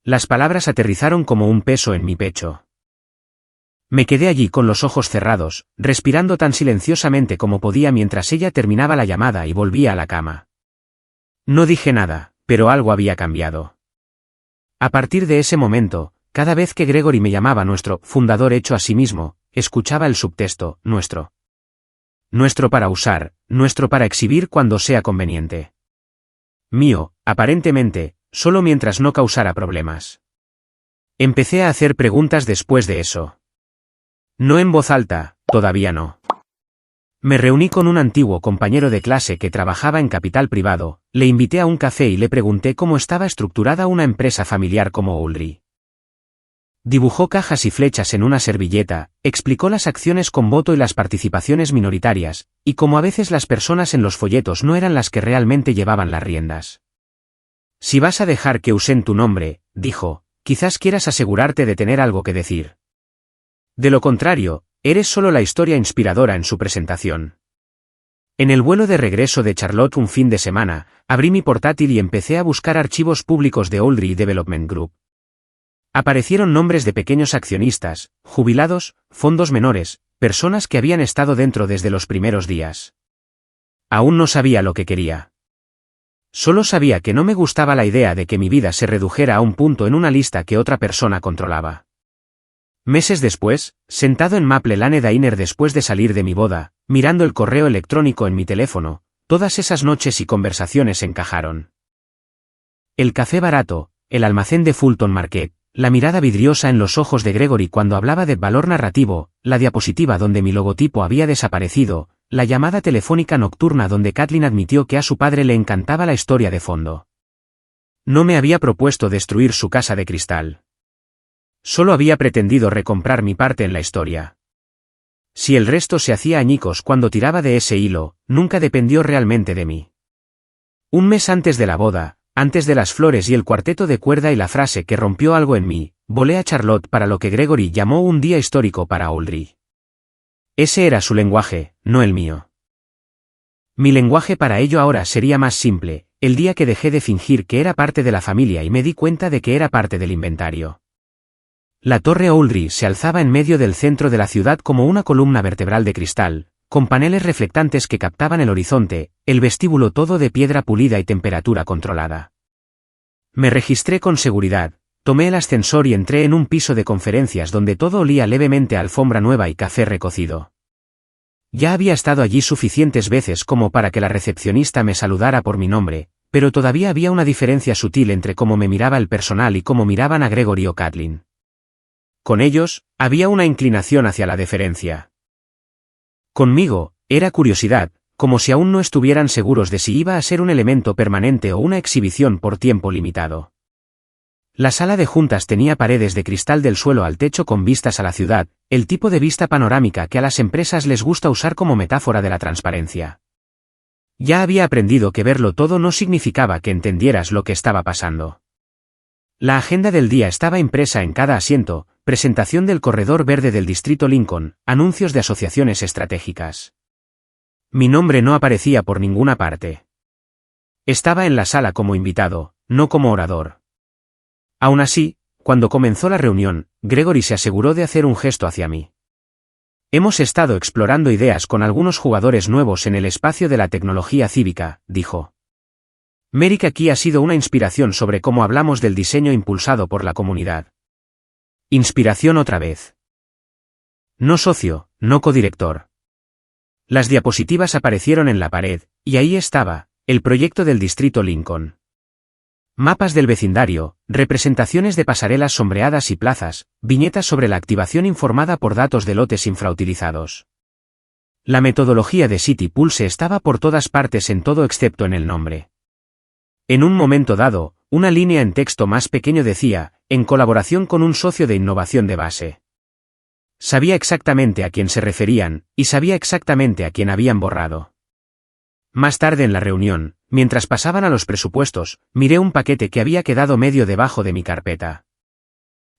Las palabras aterrizaron como un peso en mi pecho. Me quedé allí con los ojos cerrados, respirando tan silenciosamente como podía mientras ella terminaba la llamada y volvía a la cama. No dije nada, pero algo había cambiado. A partir de ese momento, cada vez que Gregory me llamaba nuestro fundador hecho a sí mismo, escuchaba el subtexto, nuestro. Nuestro para usar, nuestro para exhibir cuando sea conveniente. Mío, aparentemente, solo mientras no causara problemas. Empecé a hacer preguntas después de eso. No en voz alta, todavía no. Me reuní con un antiguo compañero de clase que trabajaba en capital privado, le invité a un café y le pregunté cómo estaba estructurada una empresa familiar como Oldry. Dibujó cajas y flechas en una servilleta, explicó las acciones con voto y las participaciones minoritarias, y cómo a veces las personas en los folletos no eran las que realmente llevaban las riendas. Si vas a dejar que usen tu nombre, dijo, quizás quieras asegurarte de tener algo que decir. De lo contrario, eres solo la historia inspiradora en su presentación. En el vuelo de regreso de Charlotte un fin de semana, abrí mi portátil y empecé a buscar archivos públicos de Oldry Development Group. Aparecieron nombres de pequeños accionistas, jubilados, fondos menores, personas que habían estado dentro desde los primeros días. Aún no sabía lo que quería. Solo sabía que no me gustaba la idea de que mi vida se redujera a un punto en una lista que otra persona controlaba. Meses después, sentado en Maple Lane Diner después de salir de mi boda, mirando el correo electrónico en mi teléfono, todas esas noches y conversaciones encajaron. El café barato, el almacén de Fulton Market, la mirada vidriosa en los ojos de Gregory cuando hablaba de valor narrativo, la diapositiva donde mi logotipo había desaparecido, la llamada telefónica nocturna donde Kathleen admitió que a su padre le encantaba la historia de fondo. No me había propuesto destruir su casa de cristal. Solo había pretendido recomprar mi parte en la historia. Si el resto se hacía añicos cuando tiraba de ese hilo, nunca dependió realmente de mí. Un mes antes de la boda, antes de las flores y el cuarteto de cuerda y la frase que rompió algo en mí, volé a Charlotte para lo que Gregory llamó un día histórico para Oldry. Ese era su lenguaje, no el mío. Mi lenguaje para ello ahora sería más simple, el día que dejé de fingir que era parte de la familia y me di cuenta de que era parte del inventario. La torre Oldry se alzaba en medio del centro de la ciudad como una columna vertebral de cristal, con paneles reflectantes que captaban el horizonte, el vestíbulo todo de piedra pulida y temperatura controlada. Me registré con seguridad, tomé el ascensor y entré en un piso de conferencias donde todo olía levemente a alfombra nueva y café recocido. Ya había estado allí suficientes veces como para que la recepcionista me saludara por mi nombre, pero todavía había una diferencia sutil entre cómo me miraba el personal y cómo miraban a Gregory o Kathleen. Con ellos, había una inclinación hacia la deferencia. Conmigo, era curiosidad, como si aún no estuvieran seguros de si iba a ser un elemento permanente o una exhibición por tiempo limitado. La sala de juntas tenía paredes de cristal del suelo al techo con vistas a la ciudad, el tipo de vista panorámica que a las empresas les gusta usar como metáfora de la transparencia. Ya había aprendido que verlo todo no significaba que entendieras lo que estaba pasando. La agenda del día estaba impresa en cada asiento, presentación del corredor verde del distrito Lincoln, anuncios de asociaciones estratégicas. Mi nombre no aparecía por ninguna parte. Estaba en la sala como invitado, no como orador. Aún así, cuando comenzó la reunión, Gregory se aseguró de hacer un gesto hacia mí. Hemos estado explorando ideas con algunos jugadores nuevos en el espacio de la tecnología cívica, dijo. Merrick aquí ha sido una inspiración sobre cómo hablamos del diseño impulsado por la comunidad. Inspiración otra vez. No socio, no codirector. Las diapositivas aparecieron en la pared, y ahí estaba, el proyecto del distrito Lincoln. Mapas del vecindario, representaciones de pasarelas sombreadas y plazas, viñetas sobre la activación informada por datos de lotes infrautilizados. La metodología de City Pulse estaba por todas partes en todo excepto en el nombre. En un momento dado, una línea en texto más pequeño decía, en colaboración con un socio de innovación de base. Sabía exactamente a quién se referían, y sabía exactamente a quién habían borrado. Más tarde en la reunión, mientras pasaban a los presupuestos, miré un paquete que había quedado medio debajo de mi carpeta.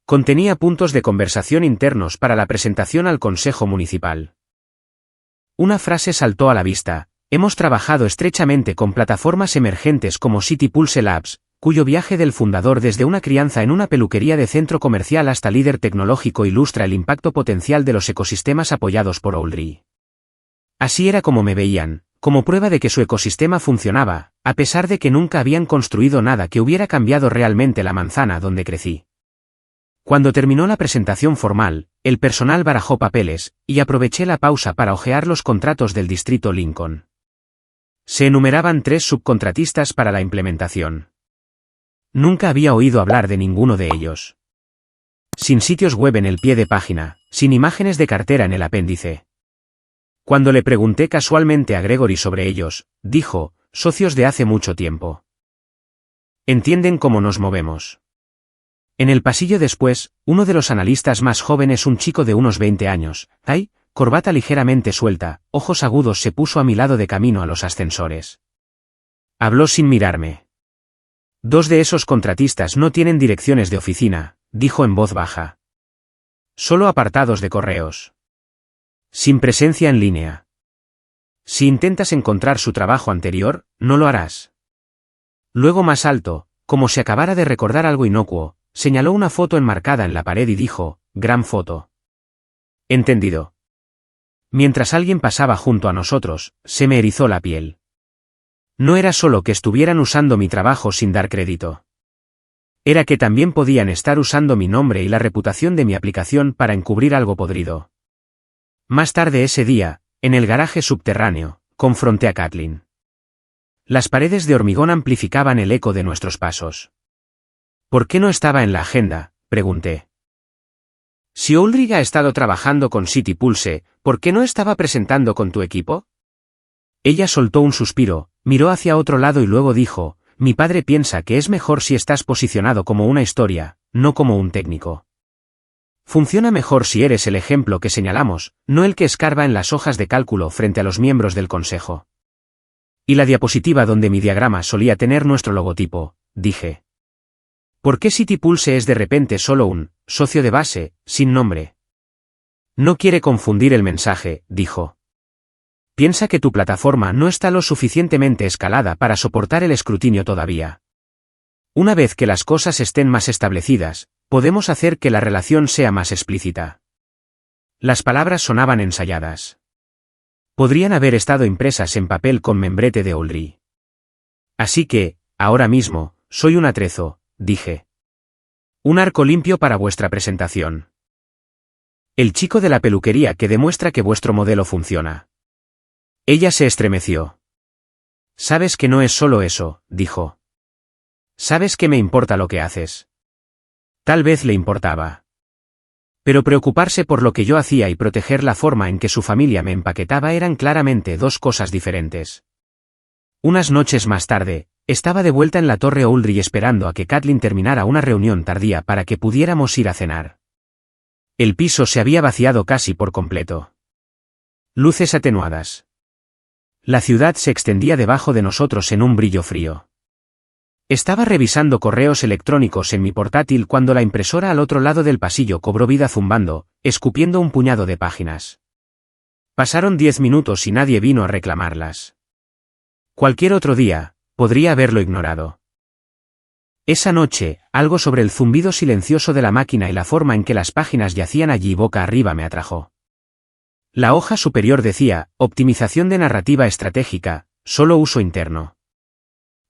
Contenía puntos de conversación internos para la presentación al Consejo Municipal. Una frase saltó a la vista: hemos trabajado estrechamente con plataformas emergentes como City Pulse Labs, cuyo viaje del fundador desde una crianza en una peluquería de centro comercial hasta líder tecnológico ilustra el impacto potencial de los ecosistemas apoyados por Oldry. Así era como me veían, como prueba de que su ecosistema funcionaba, a pesar de que nunca habían construido nada que hubiera cambiado realmente la manzana donde crecí. Cuando terminó la presentación formal, el personal barajó papeles, y aproveché la pausa para hojear los contratos del distrito Lincoln. Se enumeraban 3 subcontratistas para la implementación. Nunca había oído hablar de ninguno de ellos. Sin sitios web en el pie de página, sin imágenes de cartera en el apéndice. Cuando le pregunté casualmente a Gregory sobre ellos, dijo, socios de hace mucho tiempo. Entienden cómo nos movemos. En el pasillo después, uno de los analistas más jóvenes, un chico de unos 20 años, corbata ligeramente suelta, ojos agudos, se puso a mi lado de camino a los ascensores. Habló sin mirarme. 2 de esos contratistas no tienen direcciones de oficina, dijo en voz baja. Solo apartados de correos. Sin presencia en línea. Si intentas encontrar su trabajo anterior, no lo harás. Luego más alto, como si acabara de recordar algo inocuo, señaló una foto enmarcada en la pared y dijo, gran foto. Entendido. Mientras alguien pasaba junto a nosotros, se me erizó la piel. No era solo que estuvieran usando mi trabajo sin dar crédito. Era que también podían estar usando mi nombre y la reputación de mi aplicación para encubrir algo podrido. Más tarde ese día, en el garaje subterráneo, confronté a Kathleen. Las paredes de hormigón amplificaban el eco de nuestros pasos. ¿Por qué no estaba en la agenda?, pregunté. Si Ulrich ha estado trabajando con City Pulse, ¿por qué no estaba presentando con tu equipo? Ella soltó un suspiro, miró hacia otro lado y luego dijo, mi padre piensa que es mejor si estás posicionado como una historia, no como un técnico. Funciona mejor si eres el ejemplo que señalamos, no el que escarba en las hojas de cálculo frente a los miembros del consejo. Y la diapositiva donde mi diagrama solía tener nuestro logotipo, dije. ¿Por qué City Pulse es de repente solo un socio de base, sin nombre? No quiere confundir el mensaje, dijo. Piensa que tu plataforma no está lo suficientemente escalada para soportar el escrutinio todavía. Una vez que las cosas estén más establecidas, podemos hacer que la relación sea más explícita. Las palabras sonaban ensayadas. Podrían haber estado impresas en papel con membrete de Ulrich. Así que, ahora mismo, soy un atrezo, dije. Un arco limpio para vuestra presentación. El chico de la peluquería que demuestra que vuestro modelo funciona. Ella se estremeció. Sabes que no es solo eso, dijo. Sabes que me importa lo que haces. Tal vez le importaba. Pero preocuparse por lo que yo hacía y proteger la forma en que su familia me empaquetaba eran claramente 2 cosas diferentes. Unas noches más tarde, estaba de vuelta en la Torre Ulrich esperando a que Kathleen terminara una reunión tardía para que pudiéramos ir a cenar. El piso se había vaciado casi por completo. Luces atenuadas. La ciudad se extendía debajo de nosotros en un brillo frío. Estaba revisando correos electrónicos en mi portátil cuando la impresora al otro lado del pasillo cobró vida zumbando, escupiendo un puñado de páginas. Pasaron 10 minutos y nadie vino a reclamarlas. Cualquier otro día, podría haberlo ignorado. Esa noche, algo sobre el zumbido silencioso de la máquina y la forma en que las páginas yacían allí boca arriba me atrajo. La hoja superior decía, optimización de narrativa estratégica, solo uso interno.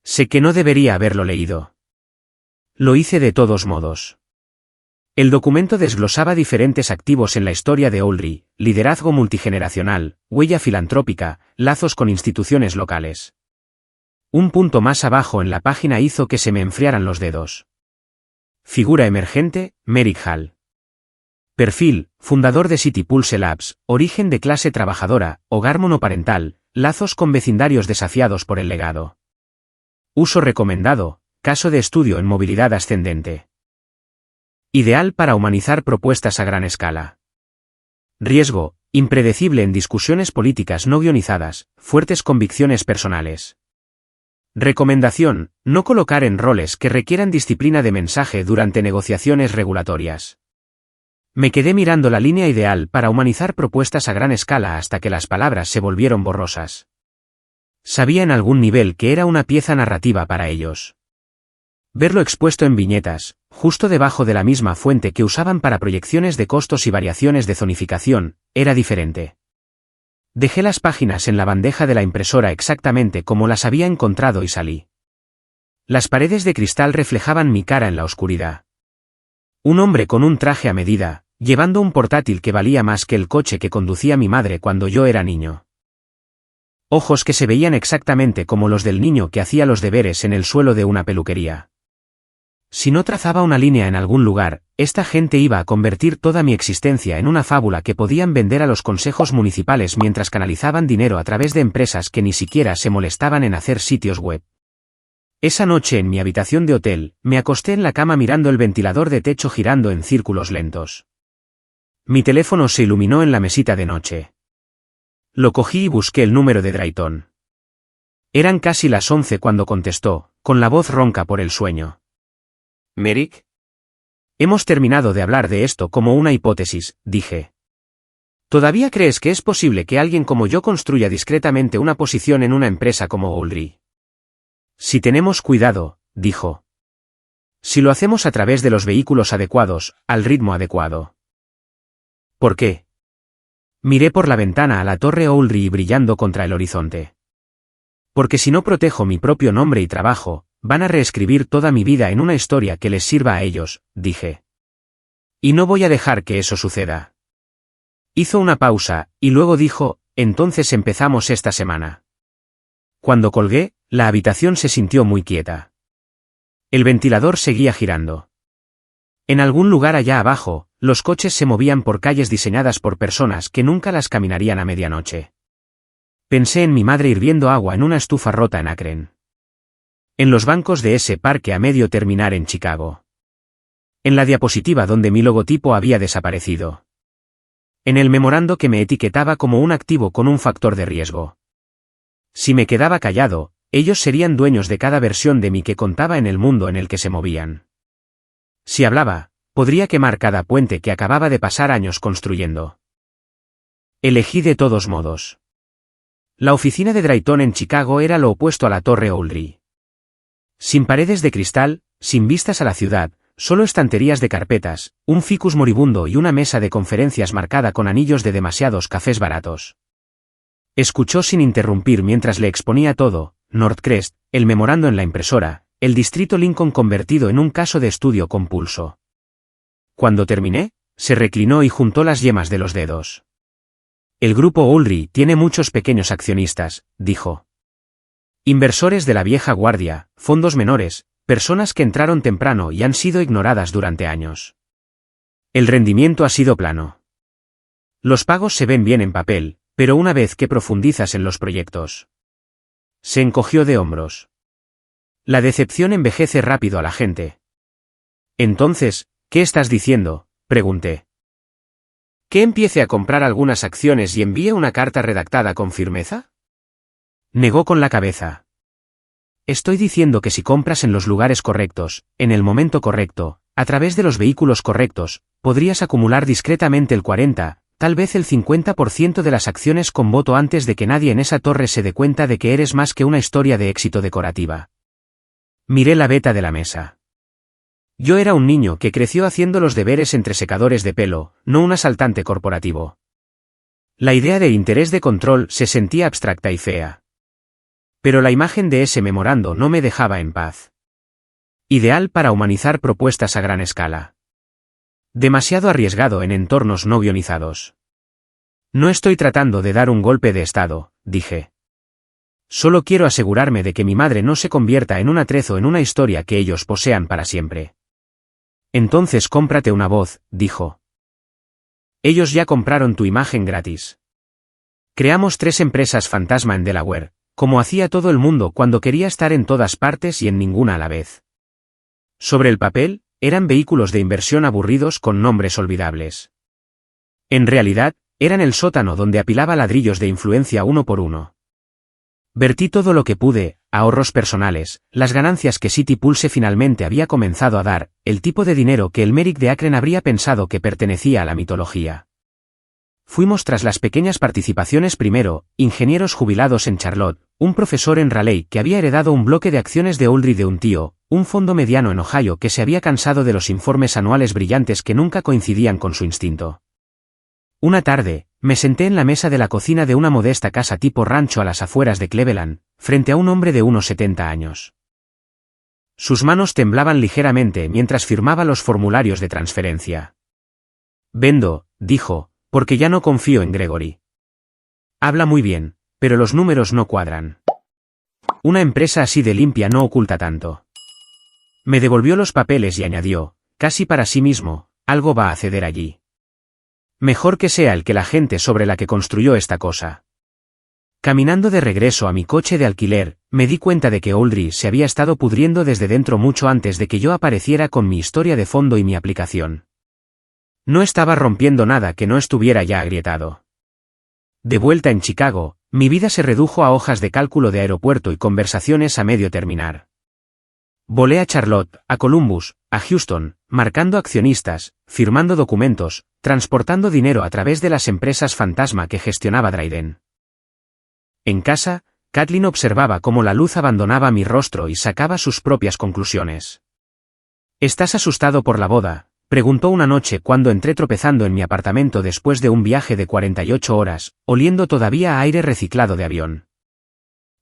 Sé que no debería haberlo leído. Lo hice de todos modos. El documento desglosaba diferentes activos en la historia de Ulrich, liderazgo multigeneracional, huella filantrópica, lazos con instituciones locales. Un punto más abajo en la página hizo que se me enfriaran los dedos. Figura emergente, Merrick Hall. Perfil, fundador de City Pulse Labs, origen de clase trabajadora, hogar monoparental, lazos con vecindarios desafiados por el legado. Uso recomendado, caso de estudio en movilidad ascendente. Ideal para humanizar propuestas a gran escala. Riesgo, impredecible en discusiones políticas no guionizadas, fuertes convicciones personales. Recomendación, no colocar en roles que requieran disciplina de mensaje durante negociaciones regulatorias. Me quedé mirando la línea ideal para humanizar propuestas a gran escala hasta que las palabras se volvieron borrosas. Sabía en algún nivel que era una pieza narrativa para ellos. Verlo expuesto en viñetas, justo debajo de la misma fuente que usaban para proyecciones de costos y variaciones de zonificación, era diferente. Dejé las páginas en la bandeja de la impresora exactamente como las había encontrado y salí. Las paredes de cristal reflejaban mi cara en la oscuridad. Un hombre con un traje a medida, llevando un portátil que valía más que el coche que conducía mi madre cuando yo era niño. Ojos que se veían exactamente como los del niño que hacía los deberes en el suelo de una peluquería. Si no trazaba una línea en algún lugar, esta gente iba a convertir toda mi existencia en una fábula que podían vender a los consejos municipales mientras canalizaban dinero a través de empresas que ni siquiera se molestaban en hacer sitios web. Esa noche en mi habitación de hotel, me acosté en la cama mirando el ventilador de techo girando en círculos lentos. Mi teléfono se iluminó en la mesita de noche. Lo cogí y busqué el número de Drayton. Eran casi las 11 cuando contestó, con la voz ronca por el sueño. «¿Merrick?» «Hemos terminado de hablar de esto como una hipótesis», dije. «¿Todavía crees que es posible que alguien como yo construya discretamente una posición en una empresa como Oldry?» «Si tenemos cuidado», dijo. «Si lo hacemos a través de los vehículos adecuados, al ritmo adecuado». «¿Por qué?» Miré por la ventana a la torre Oldry brillando contra el horizonte. «Porque si no protejo mi propio nombre y trabajo, van a reescribir toda mi vida en una historia que les sirva a ellos», dije. «Y no voy a dejar que eso suceda». Hizo una pausa, y luego dijo, «Entonces empezamos esta semana». Cuando colgué, la habitación se sintió muy quieta. El ventilador seguía girando. En algún lugar allá abajo, los coches se movían por calles diseñadas por personas que nunca las caminarían a medianoche. Pensé en mi madre hirviendo agua en una estufa rota en Akron. En los bancos de ese parque a medio terminar en Chicago. En la diapositiva donde mi logotipo había desaparecido. En el memorando que me etiquetaba como un activo con un factor de riesgo. Si me quedaba callado, ellos serían dueños de cada versión de mí que contaba en el mundo en el que se movían. Si hablaba, podría quemar cada puente que acababa de pasar años construyendo. Elegí de todos modos. La oficina de Drayton en Chicago era lo opuesto a la torre Oldry. Sin paredes de cristal, sin vistas a la ciudad, solo estanterías de carpetas, un ficus moribundo y una mesa de conferencias marcada con anillos de demasiados cafés baratos. Escuchó sin interrumpir mientras le exponía todo, Northcrest, el memorando en la impresora, el distrito Lincoln convertido en un caso de estudio con pulso. Cuando terminé, se reclinó y juntó las yemas de los dedos. «El grupo Oldry tiene muchos pequeños accionistas», dijo. «Inversores de la vieja guardia, fondos menores, personas que entraron temprano y han sido ignoradas durante años. El rendimiento ha sido plano. Los pagos se ven bien en papel, pero una vez que profundizas en los proyectos». Se encogió de hombros. «La decepción envejece rápido a la gente». «Entonces, ¿qué estás diciendo?», pregunté. «¿Que empiece a comprar algunas acciones y envíe una carta redactada con firmeza?». Negó con la cabeza. «Estoy diciendo que si compras en los lugares correctos, en el momento correcto, a través de los vehículos correctos, podrías acumular discretamente el 40, tal vez el 50% de las acciones con voto antes de que nadie en esa torre se dé cuenta de que eres más que una historia de éxito decorativa». Miré la veta de la mesa. Yo era un niño que creció haciendo los deberes entre secadores de pelo, no un asaltante corporativo. La idea de interés de control se sentía abstracta y fea. Pero la imagen de ese memorando no me dejaba en paz. Ideal para humanizar propuestas a gran escala. Demasiado arriesgado en entornos no guionizados. «No estoy tratando de dar un golpe de estado», dije. «Solo quiero asegurarme de que mi madre no se convierta en un atrezo en una historia que ellos posean para siempre». «Entonces cómprate una voz», dijo. «Ellos ya compraron tu imagen gratis. Creamos 3 empresas fantasma en Delaware, como hacía todo el mundo cuando quería estar en todas partes y en ninguna a la vez. Sobre el papel, eran vehículos de inversión aburridos con nombres olvidables. En realidad, eran el sótano donde apilaba ladrillos de influencia uno por uno. Vertí todo lo que pude, ahorros personales, las ganancias que City Pulse finalmente había comenzado a dar, el tipo de dinero que el Merrick de Akron habría pensado que pertenecía a la mitología. Fuimos tras las pequeñas participaciones primero, ingenieros jubilados en Charlotte, un profesor en Raleigh que había heredado un bloque de acciones de Oldry de un tío, un fondo mediano en Ohio que se había cansado de los informes anuales brillantes que nunca coincidían con su instinto. Una tarde, me senté en la mesa de la cocina de una modesta casa tipo rancho a las afueras de Cleveland, frente a un hombre de unos 70 años. Sus manos temblaban ligeramente mientras firmaba los formularios de transferencia. Vendo, dijo, porque ya no confío en Gregory. Habla muy bien, pero los números no cuadran. Una empresa así de limpia no oculta tanto. Me devolvió los papeles y añadió, casi para sí mismo, algo va a ceder allí. Mejor que sea el que la gente sobre la que construyó esta cosa. Caminando de regreso a mi coche de alquiler, me di cuenta de que Oldry se había estado pudriendo desde dentro mucho antes de que yo apareciera con mi historia de fondo y mi aplicación. No estaba rompiendo nada que no estuviera ya agrietado. De vuelta en Chicago, mi vida se redujo a hojas de cálculo de aeropuerto y conversaciones a medio terminar. Volé a Charlotte, a Columbus, a Houston, marcando accionistas, firmando documentos, transportando dinero a través de las empresas fantasma que gestionaba Dryden. En casa, Kathleen observaba cómo la luz abandonaba mi rostro y sacaba sus propias conclusiones. ¿Estás asustado por la boda?, preguntó una noche cuando entré tropezando en mi apartamento después de un viaje de 48 horas, oliendo todavía a aire reciclado de avión.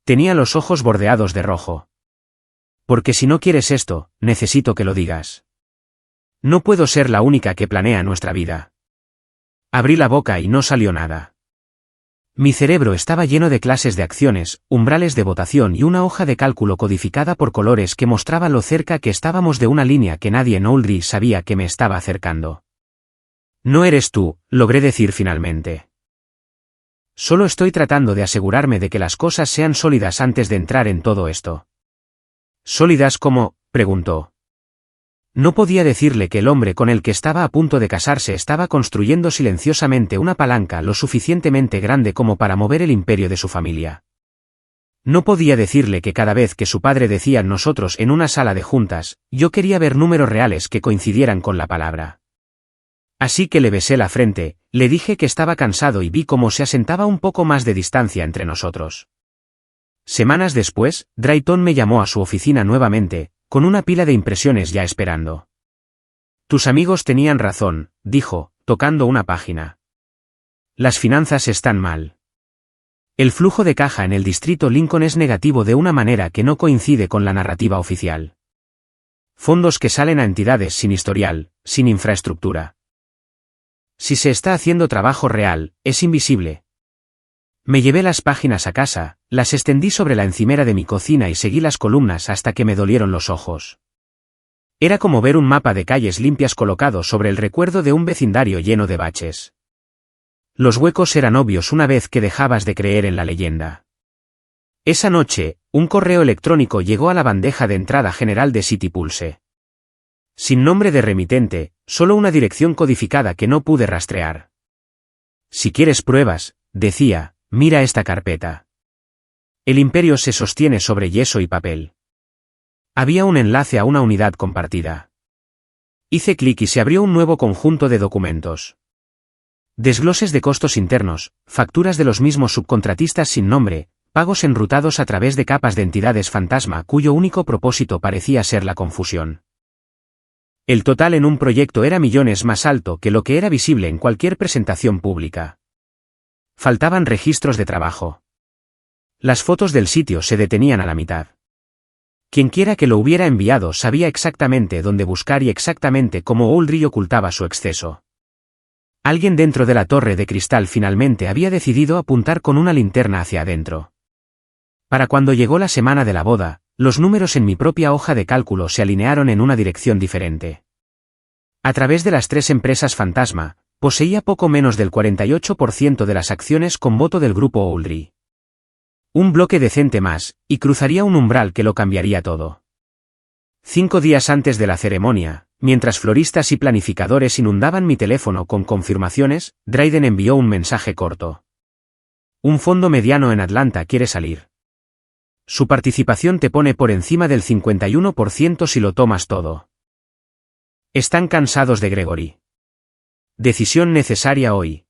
Tenía los ojos bordeados de rojo. Porque si no quieres esto, necesito que lo digas. No puedo ser la única que planea nuestra vida. Abrí la boca y no salió nada. Mi cerebro estaba lleno de clases de acciones, umbrales de votación y una hoja de cálculo codificada por colores que mostraba lo cerca que estábamos de una línea que nadie en Oldry sabía que me estaba acercando. No eres tú, logré decir finalmente. Solo estoy tratando de asegurarme de que las cosas sean sólidas antes de entrar en todo esto. ¿Sólidas cómo?, preguntó. No podía decirle que el hombre con el que estaba a punto de casarse estaba construyendo silenciosamente una palanca lo suficientemente grande como para mover el imperio de su familia. No podía decirle que cada vez que su padre decía nosotros en una sala de juntas, yo quería ver números reales que coincidieran con la palabra. Así que le besé la frente, le dije que estaba cansado y vi cómo se asentaba un poco más de distancia entre nosotros. Semanas después, Drayton me llamó a su oficina nuevamente, con una pila de impresiones ya esperando. Tus amigos tenían razón, dijo, tocando una página. Las finanzas están mal. El flujo de caja en el distrito Lincoln es negativo de una manera que no coincide con la narrativa oficial. Fondos que salen a entidades sin historial, sin infraestructura. Si se está haciendo trabajo real, es invisible. Me llevé las páginas a casa, las extendí sobre la encimera de mi cocina y seguí las columnas hasta que me dolieron los ojos. Era como ver un mapa de calles limpias colocado sobre el recuerdo de un vecindario lleno de baches. Los huecos eran obvios una vez que dejabas de creer en la leyenda. Esa noche, un correo electrónico llegó a la bandeja de entrada general de City Pulse. Sin nombre de remitente, solo una dirección codificada que no pude rastrear. Si quieres pruebas, decía, mira esta carpeta. El imperio se sostiene sobre yeso y papel. Había un enlace a una unidad compartida. Hice clic y se abrió un nuevo conjunto de documentos. Desgloses de costos internos, facturas de los mismos subcontratistas sin nombre, pagos enrutados a través de capas de entidades fantasma cuyo único propósito parecía ser la confusión. El total en un proyecto era millones más alto que lo que era visible en cualquier presentación pública. Faltaban registros de trabajo. Las fotos del sitio se detenían a la mitad. Quienquiera que lo hubiera enviado sabía exactamente dónde buscar y exactamente cómo Oldry ocultaba su exceso. Alguien dentro de la torre de cristal finalmente había decidido apuntar con una linterna hacia adentro. Para cuando llegó la semana de la boda, los números en mi propia hoja de cálculo se alinearon en una dirección diferente. A través de las 3 empresas fantasma, poseía poco menos del 48% de las acciones con voto del grupo Oldry. Un bloque decente más, y cruzaría un umbral que lo cambiaría todo. 5 días antes de la ceremonia, mientras floristas y planificadores inundaban mi teléfono con confirmaciones, Dryden envió un mensaje corto. Un fondo mediano en Atlanta quiere salir. Su participación te pone por encima del 51% si lo tomas todo. Están cansados de Gregory. Decisión necesaria hoy.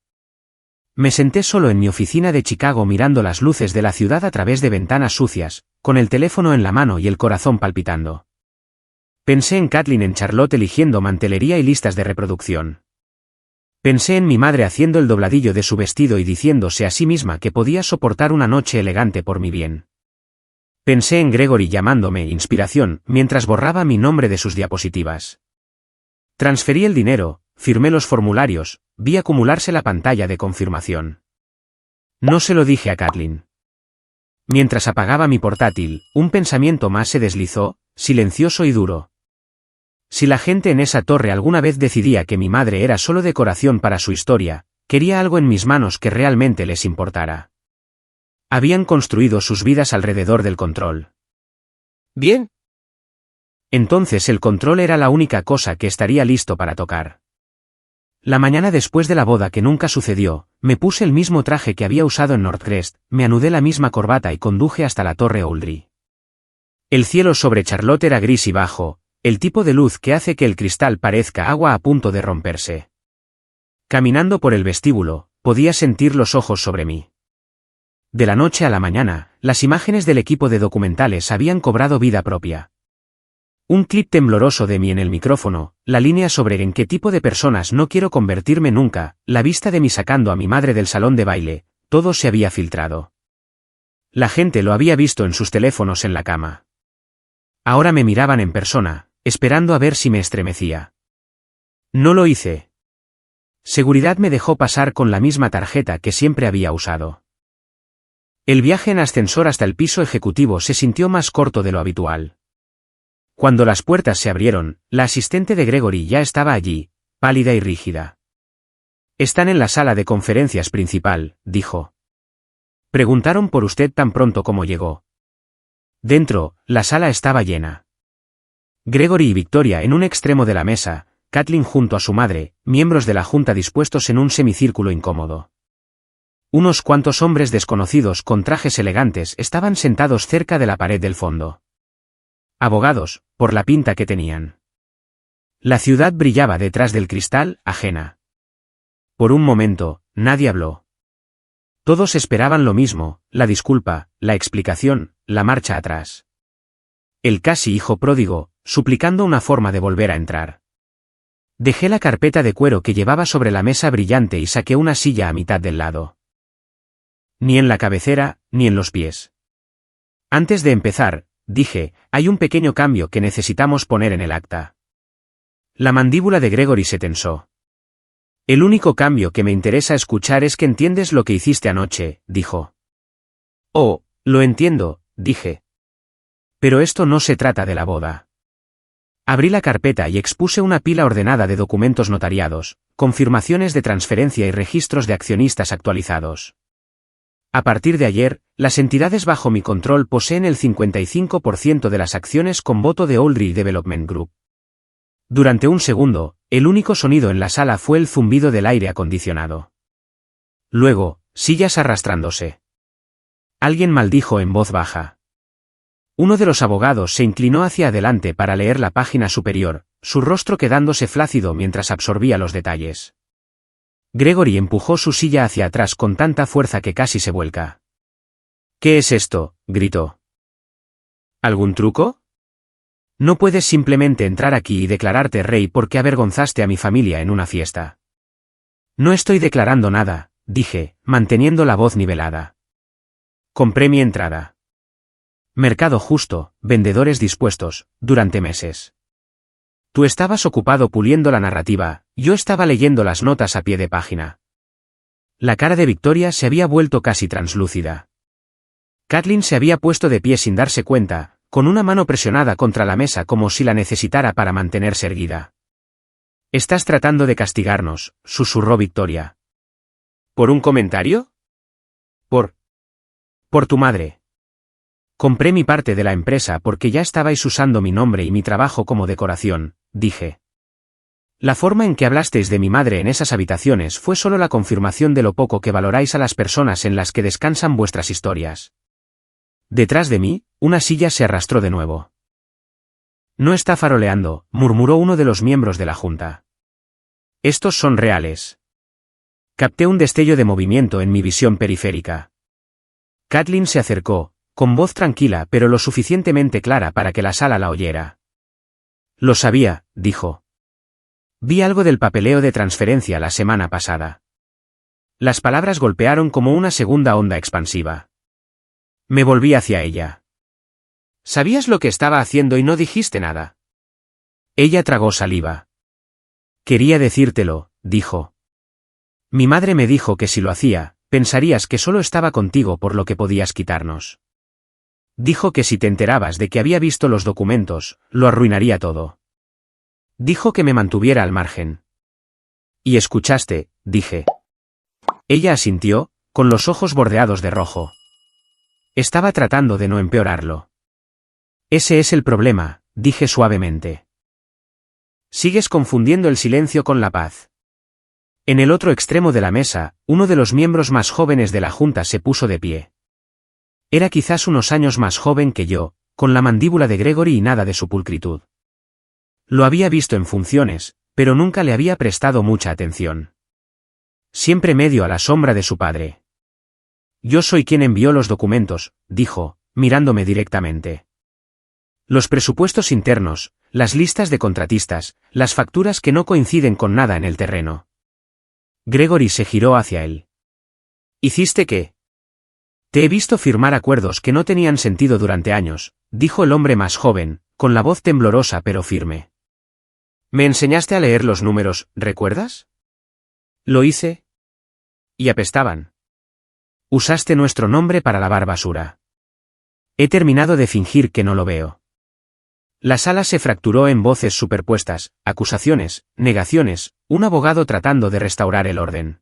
Me senté solo en mi oficina de Chicago mirando las luces de la ciudad a través de ventanas sucias, con el teléfono en la mano y el corazón palpitando. Pensé en Kathleen en Charlotte eligiendo mantelería y listas de reproducción. Pensé en mi madre haciendo el dobladillo de su vestido y diciéndose a sí misma que podía soportar una noche elegante por mi bien. Pensé en Gregory llamándome inspiración mientras borraba mi nombre de sus diapositivas. Transferí el dinero, firmé los formularios, vi acumularse la pantalla de confirmación. No se lo dije a Kathleen. Mientras apagaba mi portátil, un pensamiento más se deslizó, silencioso y duro. Si la gente en esa torre alguna vez decidía que mi madre era solo decoración para su historia, quería algo en mis manos que realmente les importara. Habían construido sus vidas alrededor del control. Bien. Entonces el control era la única cosa que estaría listo para tocar. La mañana después de la boda que nunca sucedió, me puse el mismo traje que había usado en Northcrest, me anudé la misma corbata y conduje hasta la torre Oldry. El cielo sobre Charlotte era gris y bajo, el tipo de luz que hace que el cristal parezca agua a punto de romperse. Caminando por el vestíbulo, podía sentir los ojos sobre mí. De la noche a la mañana, las imágenes del equipo de documentales habían cobrado vida propia. Un clip tembloroso de mí en el micrófono, la línea sobre en qué tipo de personas no quiero convertirme nunca, la vista de mí sacando a mi madre del salón de baile, todo se había filtrado. La gente lo había visto en sus teléfonos en la cama. Ahora me miraban en persona, esperando a ver si me estremecía. No lo hice. Seguridad me dejó pasar con la misma tarjeta que siempre había usado. El viaje en ascensor hasta el piso ejecutivo se sintió más corto de lo habitual. Cuando las puertas se abrieron, la asistente de Gregory ya estaba allí, pálida y rígida. «Están en la sala de conferencias principal», dijo. «Preguntaron por usted tan pronto como llegó». Dentro, la sala estaba llena. Gregory y Victoria en un extremo de la mesa, Kathleen junto a su madre, miembros de la junta dispuestos en un semicírculo incómodo. Unos cuantos hombres desconocidos con trajes elegantes estaban sentados cerca de la pared del fondo. Abogados, por la pinta que tenían. La ciudad brillaba detrás del cristal, ajena. Por un momento, nadie habló. Todos esperaban lo mismo, la disculpa, la explicación, la marcha atrás. El casi hijo pródigo, suplicando una forma de volver a entrar. Dejé la carpeta de cuero que llevaba sobre la mesa brillante y saqué una silla a mitad del lado. Ni en la cabecera, ni en los pies. Antes de empezar, dije, hay un pequeño cambio que necesitamos poner en el acta. La mandíbula de Gregory se tensó. El único cambio que me interesa escuchar es que entiendes lo que hiciste anoche, dijo. Oh, lo entiendo, dije. Pero esto no se trata de la boda. Abrí la carpeta y expuse una pila ordenada de documentos notariados, confirmaciones de transferencia y registros de accionistas actualizados. A partir de ayer, las entidades bajo mi control poseen el 55% de las acciones con voto de Oldry Development Group. Durante un segundo, el único sonido en la sala fue el zumbido del aire acondicionado. Luego, sillas arrastrándose. Alguien maldijo en voz baja. Uno de los abogados se inclinó hacia adelante para leer la página superior, su rostro quedándose flácido mientras absorbía los detalles. Gregory empujó su silla hacia atrás con tanta fuerza que casi se vuelca. «¿Qué es esto?», gritó. «¿Algún truco? No puedes simplemente entrar aquí y declararte rey porque avergonzaste a mi familia en una fiesta». «No estoy declarando nada», dije, manteniendo la voz nivelada. «Compré mi entrada. Mercado justo, vendedores dispuestos, durante meses. Tú estabas ocupado puliendo la narrativa, yo estaba leyendo las notas a pie de página». La cara de Victoria se había vuelto casi translúcida. Kathleen se había puesto de pie sin darse cuenta, con una mano presionada contra la mesa como si la necesitara para mantenerse erguida. «Estás tratando de castigarnos», susurró Victoria. «¿Por un comentario?» Por tu madre. Compré mi parte de la empresa porque ya estabais usando mi nombre y mi trabajo como decoración, dije. La forma en que hablasteis de mi madre en esas habitaciones fue solo la confirmación de lo poco que valoráis a las personas en las que descansan vuestras historias. Detrás de mí, una silla se arrastró de nuevo. «No está faroleando», murmuró uno de los miembros de la junta. «Estos son reales». Capté un destello de movimiento en mi visión periférica. Kathleen se acercó, con voz tranquila pero lo suficientemente clara para que la sala la oyera. «Lo sabía», dijo. Vi algo del papeleo de transferencia la semana pasada. Las palabras golpearon como una segunda onda expansiva. Me volví hacia ella. ¿Sabías lo que estaba haciendo y no dijiste nada? Ella tragó saliva. Quería decírtelo, dijo. Mi madre me dijo que si lo hacía, pensarías que solo estaba contigo por lo que podías quitarnos. Dijo que si te enterabas de que había visto los documentos, lo arruinaría todo. Dijo que me mantuviera al margen. ¿Y escuchaste?, dije. Ella asintió, con los ojos bordeados de rojo. Estaba tratando de no empeorarlo. Ese es el problema, dije suavemente. Sigues confundiendo el silencio con la paz. En el otro extremo de la mesa, uno de los miembros más jóvenes de la junta se puso de pie. Era quizás unos años más joven que yo, con la mandíbula de Gregory y nada de su pulcritud. Lo había visto en funciones, pero nunca le había prestado mucha atención. Siempre medio a la sombra de su padre. Yo soy quien envió los documentos, dijo, mirándome directamente. Los presupuestos internos, las listas de contratistas, las facturas que no coinciden con nada en el terreno. Gregory se giró hacia él. ¿Hiciste qué? Te he visto firmar acuerdos que no tenían sentido durante años, dijo el hombre más joven, con la voz temblorosa pero firme. Me enseñaste a leer los números, ¿recuerdas? Lo hice. Y apestaban. Usaste nuestro nombre para lavar basura. He terminado de fingir que no lo veo. La sala se fracturó en voces superpuestas, acusaciones, negaciones, un abogado tratando de restaurar el orden.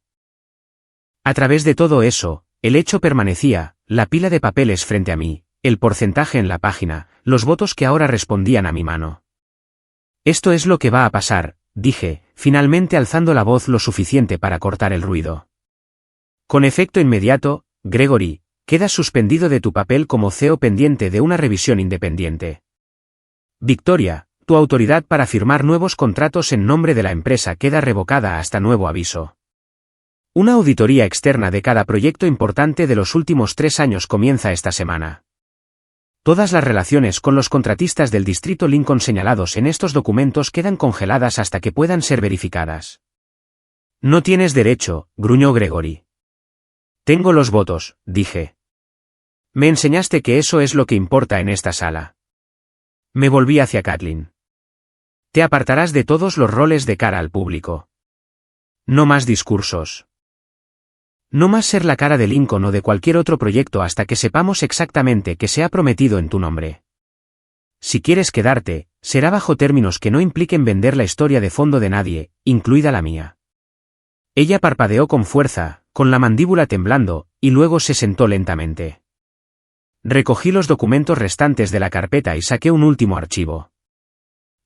A través de todo eso, el hecho permanecía, la pila de papeles frente a mí, el porcentaje en la página, los votos que ahora respondían a mi mano. Esto es lo que va a pasar, dije, finalmente alzando la voz lo suficiente para cortar el ruido. Con efecto inmediato, Gregory, quedas suspendido de tu papel como CEO pendiente de una revisión independiente. Victoria, tu autoridad para firmar nuevos contratos en nombre de la empresa queda revocada hasta nuevo aviso. Una auditoría externa de cada proyecto importante de los últimos 3 años comienza esta semana. Todas las relaciones con los contratistas del distrito Lincoln señalados en estos documentos quedan congeladas hasta que puedan ser verificadas. No tienes derecho, gruñó Gregory. Tengo los votos, dije. Me enseñaste que eso es lo que importa en esta sala. Me volví hacia Kathleen. Te apartarás de todos los roles de cara al público. No más discursos. No más ser la cara de Lincoln o de cualquier otro proyecto hasta que sepamos exactamente qué se ha prometido en tu nombre. Si quieres quedarte, será bajo términos que no impliquen vender la historia de fondo de nadie, incluida la mía. Ella parpadeó con fuerza, con la mandíbula temblando, y luego se sentó lentamente. Recogí los documentos restantes de la carpeta y saqué un último archivo.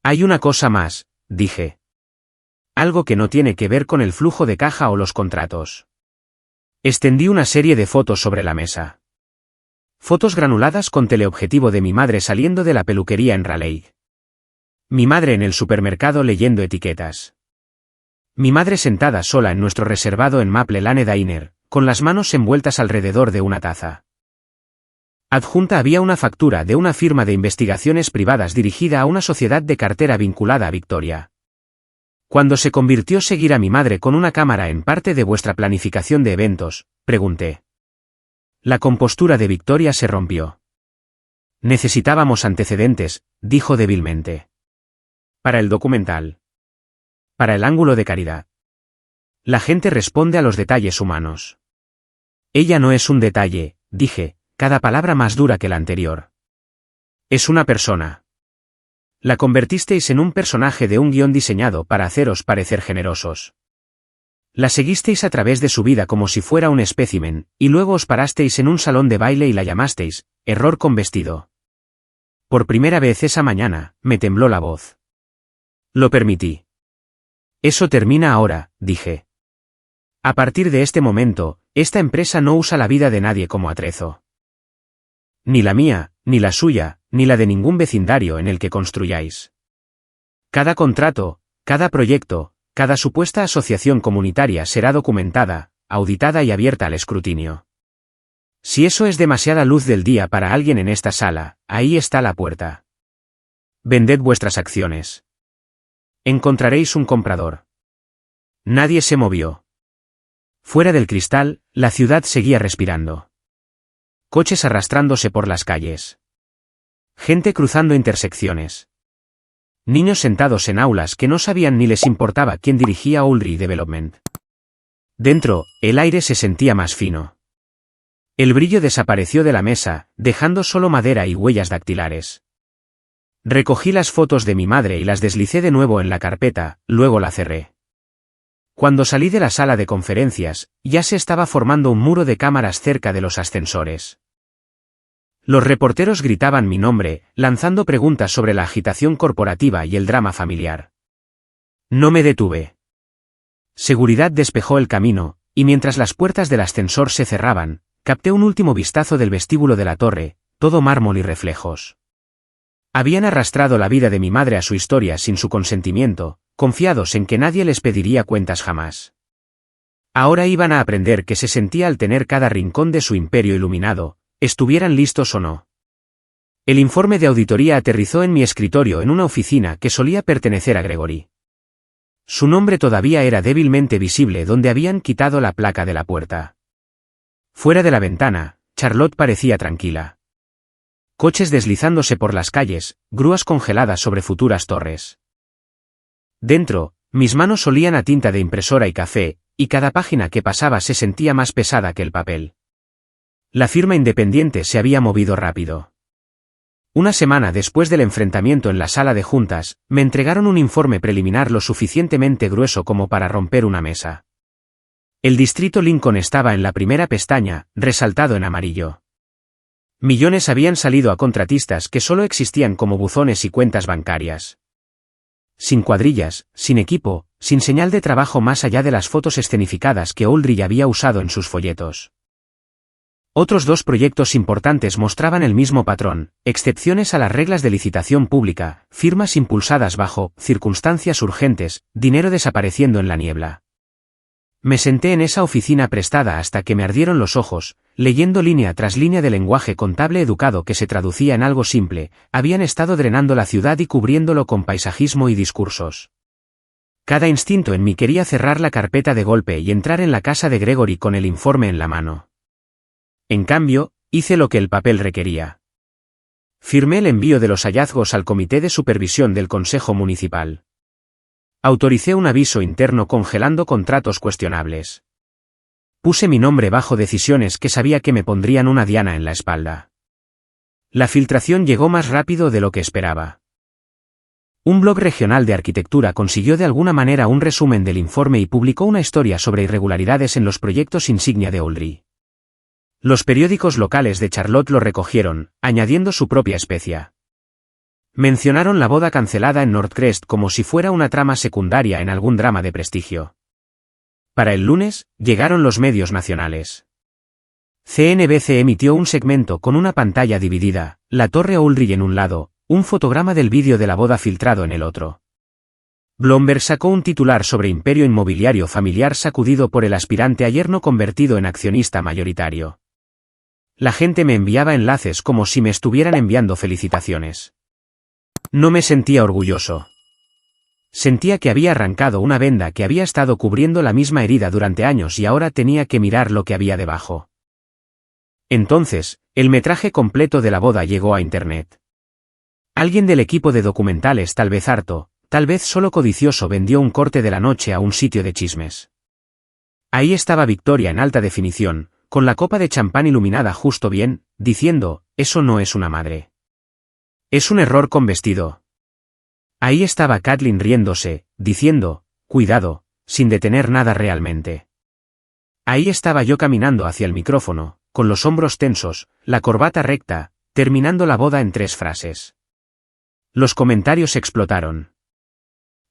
Hay una cosa más, dije. Algo que no tiene que ver con el flujo de caja o los contratos. Extendí una serie de fotos sobre la mesa. Fotos granuladas con teleobjetivo de mi madre saliendo de la peluquería en Raleigh. Mi madre en el supermercado leyendo etiquetas. Mi madre sentada sola en nuestro reservado en Maple Lane Diner, con las manos envueltas alrededor de una taza. Adjunta había una factura de una firma de investigaciones privadas dirigida a una sociedad de cartera vinculada a Victoria. Cuando se convirtió seguir a mi madre con una cámara en parte de vuestra planificación de eventos, pregunté. La compostura de Victoria se rompió. Necesitábamos antecedentes, dijo débilmente. Para el documental. Para el ángulo de caridad. La gente responde a los detalles humanos. Ella no es un detalle, dije, cada palabra más dura que la anterior. Es una persona. La convertisteis en un personaje de un guión diseñado para haceros parecer generosos. La seguisteis a través de su vida como si fuera un espécimen, y luego os parasteis en un salón de baile y la llamasteis, error con vestido. Por primera vez esa mañana, me tembló la voz. Lo permití. Eso termina ahora, dije. A partir de este momento, esta empresa no usa la vida de nadie como atrezo. Ni la mía, ni la suya, ni la de ningún vecindario en el que construyáis. Cada contrato, cada proyecto, cada supuesta asociación comunitaria será documentada, auditada y abierta al escrutinio. Si eso es demasiada luz del día para alguien en esta sala, ahí está la puerta. Vended vuestras acciones. Encontraréis un comprador. Nadie se movió. Fuera del cristal, la ciudad seguía respirando. Coches arrastrándose por las calles. Gente cruzando intersecciones. Niños sentados en aulas que no sabían ni les importaba quién dirigía Oldrie Development. Dentro, el aire se sentía más fino. El brillo desapareció de la mesa, dejando solo madera y huellas dactilares. Recogí las fotos de mi madre y las deslicé de nuevo en la carpeta, luego la cerré. Cuando salí de la sala de conferencias, ya se estaba formando un muro de cámaras cerca de los ascensores. Los reporteros gritaban mi nombre, lanzando preguntas sobre la agitación corporativa y el drama familiar. No me detuve. Seguridad despejó el camino, y mientras las puertas del ascensor se cerraban, capté un último vistazo del vestíbulo de la torre, todo mármol y reflejos. Habían arrastrado la vida de mi madre a su historia sin su consentimiento, confiados en que nadie les pediría cuentas jamás. Ahora iban a aprender qué se sentía al tener cada rincón de su imperio iluminado, estuvieran listos o no. El informe de auditoría aterrizó en mi escritorio en una oficina que solía pertenecer a Gregory. Su nombre todavía era débilmente visible donde habían quitado la placa de la puerta. Fuera de la ventana, Charlotte parecía tranquila. Coches deslizándose por las calles, grúas congeladas sobre futuras torres. Dentro, mis manos olían a tinta de impresora y café, y cada página que pasaba se sentía más pesada que el papel. La firma independiente se había movido rápido. Una semana después del enfrentamiento en la sala de juntas, me entregaron un informe preliminar lo suficientemente grueso como para romper una mesa. El distrito Lincoln estaba en la primera pestaña, resaltado en amarillo. Millones habían salido a contratistas que solo existían como buzones y cuentas bancarias. Sin cuadrillas, sin equipo, sin señal de trabajo más allá de las fotos escenificadas que Oldrie había usado en sus folletos. Otros dos proyectos importantes mostraban el mismo patrón, excepciones a las reglas de licitación pública, firmas impulsadas bajo circunstancias urgentes, dinero desapareciendo en la niebla. Me senté en esa oficina prestada hasta que me ardieron los ojos, leyendo línea tras línea de lenguaje contable educado que se traducía en algo simple, habían estado drenando la ciudad y cubriéndolo con paisajismo y discursos. Cada instinto en mí quería cerrar la carpeta de golpe y entrar en la casa de Gregory con el informe en la mano. En cambio, hice lo que el papel requería. Firmé el envío de los hallazgos al Comité de Supervisión del Consejo Municipal. Autoricé un aviso interno congelando contratos cuestionables. Puse mi nombre bajo decisiones que sabía que me pondrían una diana en la espalda. La filtración llegó más rápido de lo que esperaba. Un blog regional de arquitectura consiguió de alguna manera un resumen del informe y publicó una historia sobre irregularidades en los proyectos insignia de Oldrie. Los periódicos locales de Charlotte lo recogieron, añadiendo su propia especia. Mencionaron la boda cancelada en Northcrest como si fuera una trama secundaria en algún drama de prestigio. Para el lunes, llegaron los medios nacionales. CNBC emitió un segmento con una pantalla dividida, la Torre Oldrie en un lado, un fotograma del vídeo de la boda filtrado en el otro. Bloomberg sacó un titular sobre imperio inmobiliario familiar sacudido por el aspirante a yerno convertido en accionista mayoritario. La gente me enviaba enlaces como si me estuvieran enviando felicitaciones. No me sentía orgulloso. Sentía que había arrancado una venda que había estado cubriendo la misma herida durante años y ahora tenía que mirar lo que había debajo. Entonces, el metraje completo de la boda llegó a Internet. Alguien del equipo de documentales, tal vez harto, tal vez solo codicioso, vendió un corte de la noche a un sitio de chismes. Ahí estaba Victoria en alta definición, con la copa de champán iluminada justo bien, diciendo, eso no es una madre. Es un error con vestido. Ahí estaba Kathleen riéndose, diciendo, cuidado, sin detener nada realmente. Ahí estaba yo caminando hacia el micrófono, con los hombros tensos, la corbata recta, terminando la boda en 3 frases. Los comentarios explotaron.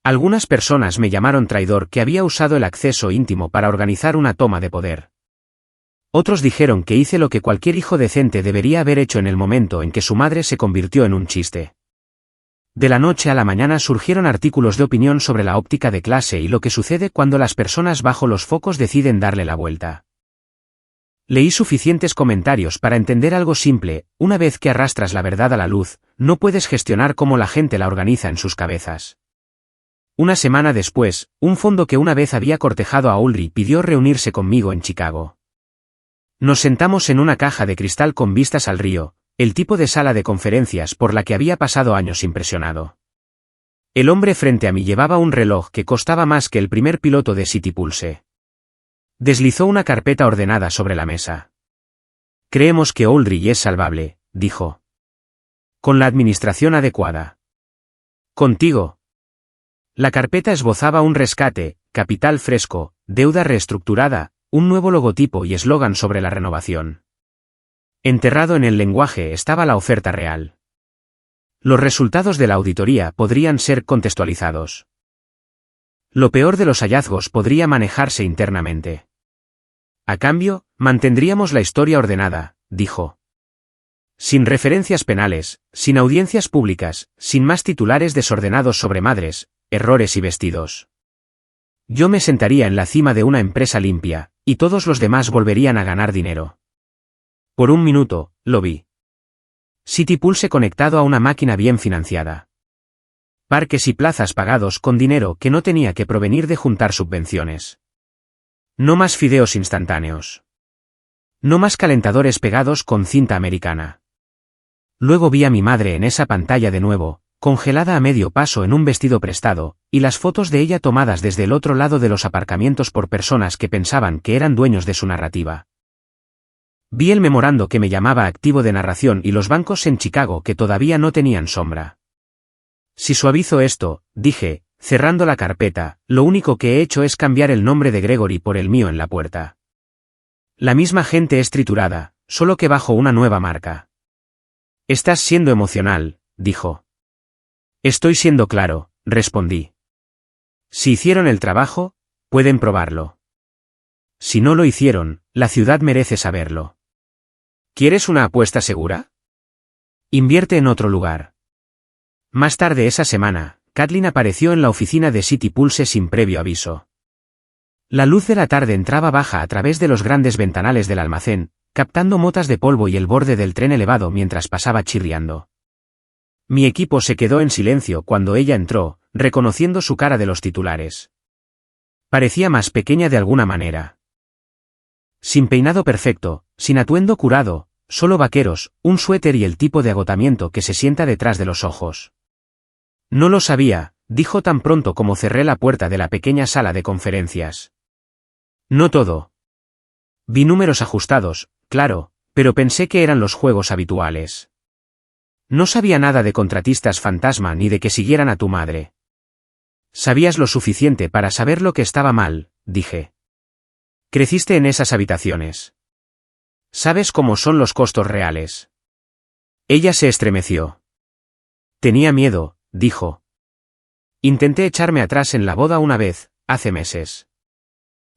Algunas personas me llamaron traidor que había usado el acceso íntimo para organizar una toma de poder. Otros dijeron que hice lo que cualquier hijo decente debería haber hecho en el momento en que su madre se convirtió en un chiste. De la noche a la mañana surgieron artículos de opinión sobre la óptica de clase y lo que sucede cuando las personas bajo los focos deciden darle la vuelta. Leí suficientes comentarios para entender algo simple: una vez que arrastras la verdad a la luz, no puedes gestionar cómo la gente la organiza en sus cabezas. Una semana después, un fondo que una vez había cortejado a Ulrich pidió reunirse conmigo en Chicago. Nos sentamos en una caja de cristal con vistas al río, el tipo de sala de conferencias por la que había pasado años impresionado. El hombre frente a mí llevaba un reloj que costaba más que el primer piloto de City Pulse. Deslizó una carpeta ordenada sobre la mesa. Creemos que Ulrich es salvable, dijo. Con la administración adecuada. Contigo. La carpeta esbozaba un rescate, capital fresco, deuda reestructurada, un nuevo logotipo y eslogan sobre la renovación. Enterrado en el lenguaje estaba la oferta real. Los resultados de la auditoría podrían ser contextualizados. Lo peor de los hallazgos podría manejarse internamente. A cambio, mantendríamos la historia ordenada, dijo. Sin referencias penales, sin audiencias públicas, sin más titulares desordenados sobre madres, errores y vestidos. Yo me sentaría en la cima de una empresa limpia, y todos los demás volverían a ganar dinero. Por un minuto, lo vi. City Pulse conectado a una máquina bien financiada. Parques y plazas pagados con dinero que no tenía que provenir de juntar subvenciones. No más fideos instantáneos. No más calentadores pegados con cinta americana. Luego vi a mi madre en esa pantalla de nuevo, congelada a medio paso en un vestido prestado, y las fotos de ella tomadas desde el otro lado de los aparcamientos por personas que pensaban que eran dueños de su narrativa. Vi el memorando que me llamaba activo de narración y los bancos en Chicago que todavía no tenían sombra. Si suavizo esto, dije, cerrando la carpeta, lo único que he hecho es cambiar el nombre de Gregory por el mío en la puerta. La misma gente es triturada, solo que bajo una nueva marca. Estás siendo emocional, dijo. Estoy siendo claro, respondí. Si hicieron el trabajo, pueden probarlo. Si no lo hicieron, la ciudad merece saberlo. ¿Quieres una apuesta segura? Invierte en otro lugar. Más tarde esa semana, Kathleen apareció en la oficina de City Pulse sin previo aviso. La luz de la tarde entraba baja a través de los grandes ventanales del almacén, captando motas de polvo y el borde del tren elevado mientras pasaba chirriando. Mi equipo se quedó en silencio cuando ella entró, reconociendo su cara de los titulares. Parecía más pequeña de alguna manera. Sin peinado perfecto, sin atuendo curado, solo vaqueros, un suéter y el tipo de agotamiento que se sienta detrás de los ojos. No lo sabía, dijo tan pronto como cerré la puerta de la pequeña sala de conferencias. No todo. Vi números ajustados, claro, pero pensé que eran los juegos habituales. No sabía nada de contratistas fantasma ni de que siguieran a tu madre. Sabías lo suficiente para saber lo que estaba mal, dije. Creciste en esas habitaciones. Sabes cómo son los costos reales. Ella se estremeció. Tenía miedo, dijo. Intenté echarme atrás en la boda una vez, hace meses.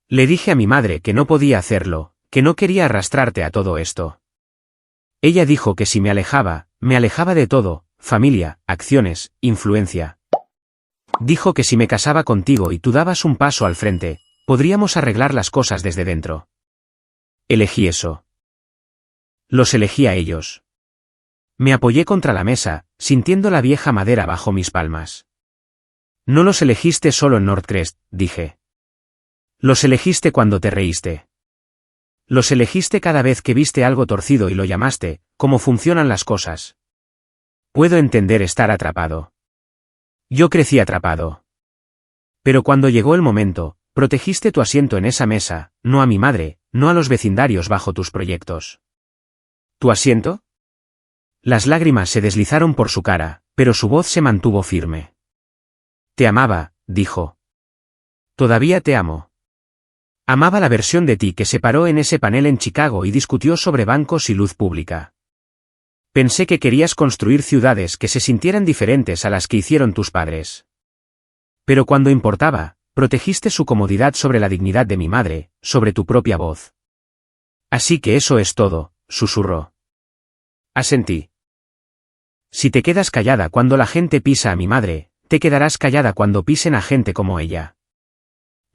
Le dije a mi madre que no podía hacerlo, que no quería arrastrarte a todo esto. Ella dijo que si me alejaba de todo, familia, acciones, influencia. Dijo que si me casaba contigo y tú dabas un paso al frente, podríamos arreglar las cosas desde dentro. Elegí eso. Los elegí a ellos. Me apoyé contra la mesa, sintiendo la vieja madera bajo mis palmas. No los elegiste solo en Northcrest, dije. Los elegiste cuando te reíste. Los elegiste cada vez que viste algo torcido y lo llamaste, cómo funcionan las cosas. Puedo entender estar atrapado. Yo crecí atrapado. Pero cuando llegó el momento, protegiste tu asiento en esa mesa, no a mi madre, no a los vecindarios bajo tus proyectos. ¿Tu asiento? Las lágrimas se deslizaron por su cara, pero su voz se mantuvo firme. Te amaba, dijo. Todavía te amo. Amaba la versión de ti que se paró en ese panel en Chicago y discutió sobre bancos y luz pública. Pensé que querías construir ciudades que se sintieran diferentes a las que hicieron tus padres. Pero cuando importaba, protegiste su comodidad sobre la dignidad de mi madre, sobre tu propia voz. Así que eso es todo, susurró. Asentí. Si te quedas callada cuando la gente pisa a mi madre, te quedarás callada cuando pisen a gente como ella.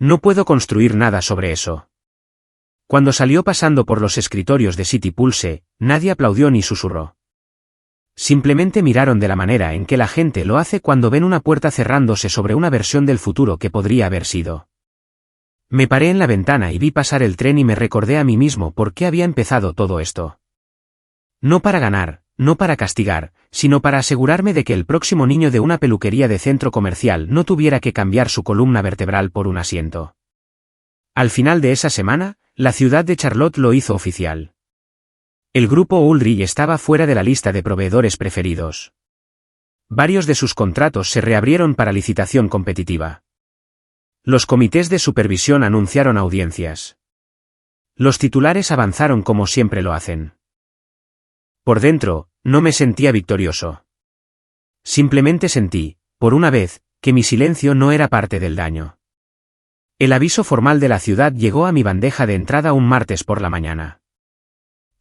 No puedo construir nada sobre eso. Cuando salió pasando por los escritorios de City Pulse, nadie aplaudió ni susurró. Simplemente miraron de la manera en que la gente lo hace cuando ven una puerta cerrándose sobre una versión del futuro que podría haber sido. Me paré en la ventana y vi pasar el tren y me recordé a mí mismo por qué había empezado todo esto. No para ganar, no para castigar, sino para asegurarme de que el próximo niño de una peluquería de centro comercial no tuviera que cambiar su columna vertebral por un asiento. Al final de esa semana, la ciudad de Charlotte lo hizo oficial. El grupo Ulrich estaba fuera de la lista de proveedores preferidos. Varios de sus contratos se reabrieron para licitación competitiva. Los comités de supervisión anunciaron audiencias. Los titulares avanzaron como siempre lo hacen. Por dentro, no me sentía victorioso. Simplemente sentí, por una vez, que mi silencio no era parte del daño. El aviso formal de la ciudad llegó a mi bandeja de entrada un martes por la mañana.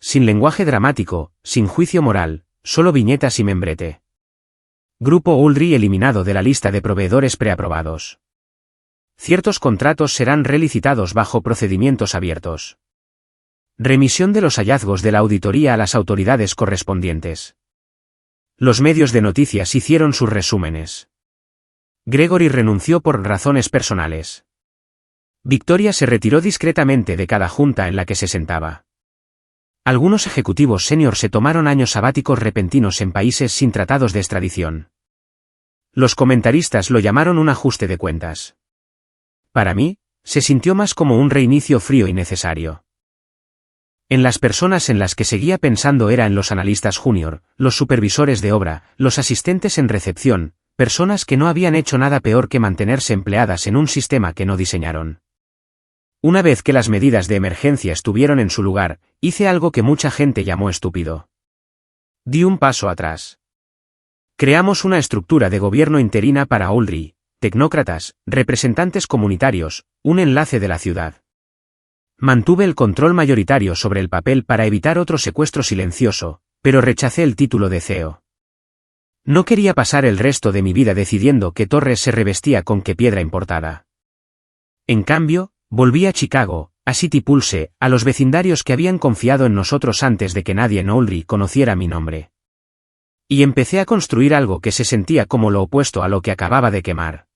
Sin lenguaje dramático, sin juicio moral, solo viñetas y membrete. Grupo Ulrich eliminado de la lista de proveedores preaprobados. Ciertos contratos serán relicitados bajo procedimientos abiertos. Remisión de los hallazgos de la auditoría a las autoridades correspondientes. Los medios de noticias hicieron sus resúmenes. Gregory renunció por razones personales. Victoria se retiró discretamente de cada junta en la que se sentaba. Algunos ejecutivos senior se tomaron años sabáticos repentinos en países sin tratados de extradición. Los comentaristas lo llamaron un ajuste de cuentas. Para mí, se sintió más como un reinicio frío y necesario. En las personas en las que seguía pensando era en los analistas junior, los supervisores de obra, los asistentes en recepción, personas que no habían hecho nada peor que mantenerse empleadas en un sistema que no diseñaron. Una vez que las medidas de emergencia estuvieron en su lugar, hice algo que mucha gente llamó estúpido. Di un paso atrás. Creamos una estructura de gobierno interina para Ulrich, tecnócratas, representantes comunitarios, un enlace de la ciudad. Mantuve el control mayoritario sobre el papel para evitar otro secuestro silencioso, pero rechacé el título de CEO. No quería pasar el resto de mi vida decidiendo qué torre se revestía con qué piedra importada. En cambio, volví a Chicago, a City Pulse, a los vecindarios que habían confiado en nosotros antes de que nadie en Ulrich conociera mi nombre. Y empecé a construir algo que se sentía como lo opuesto a lo que acababa de quemar.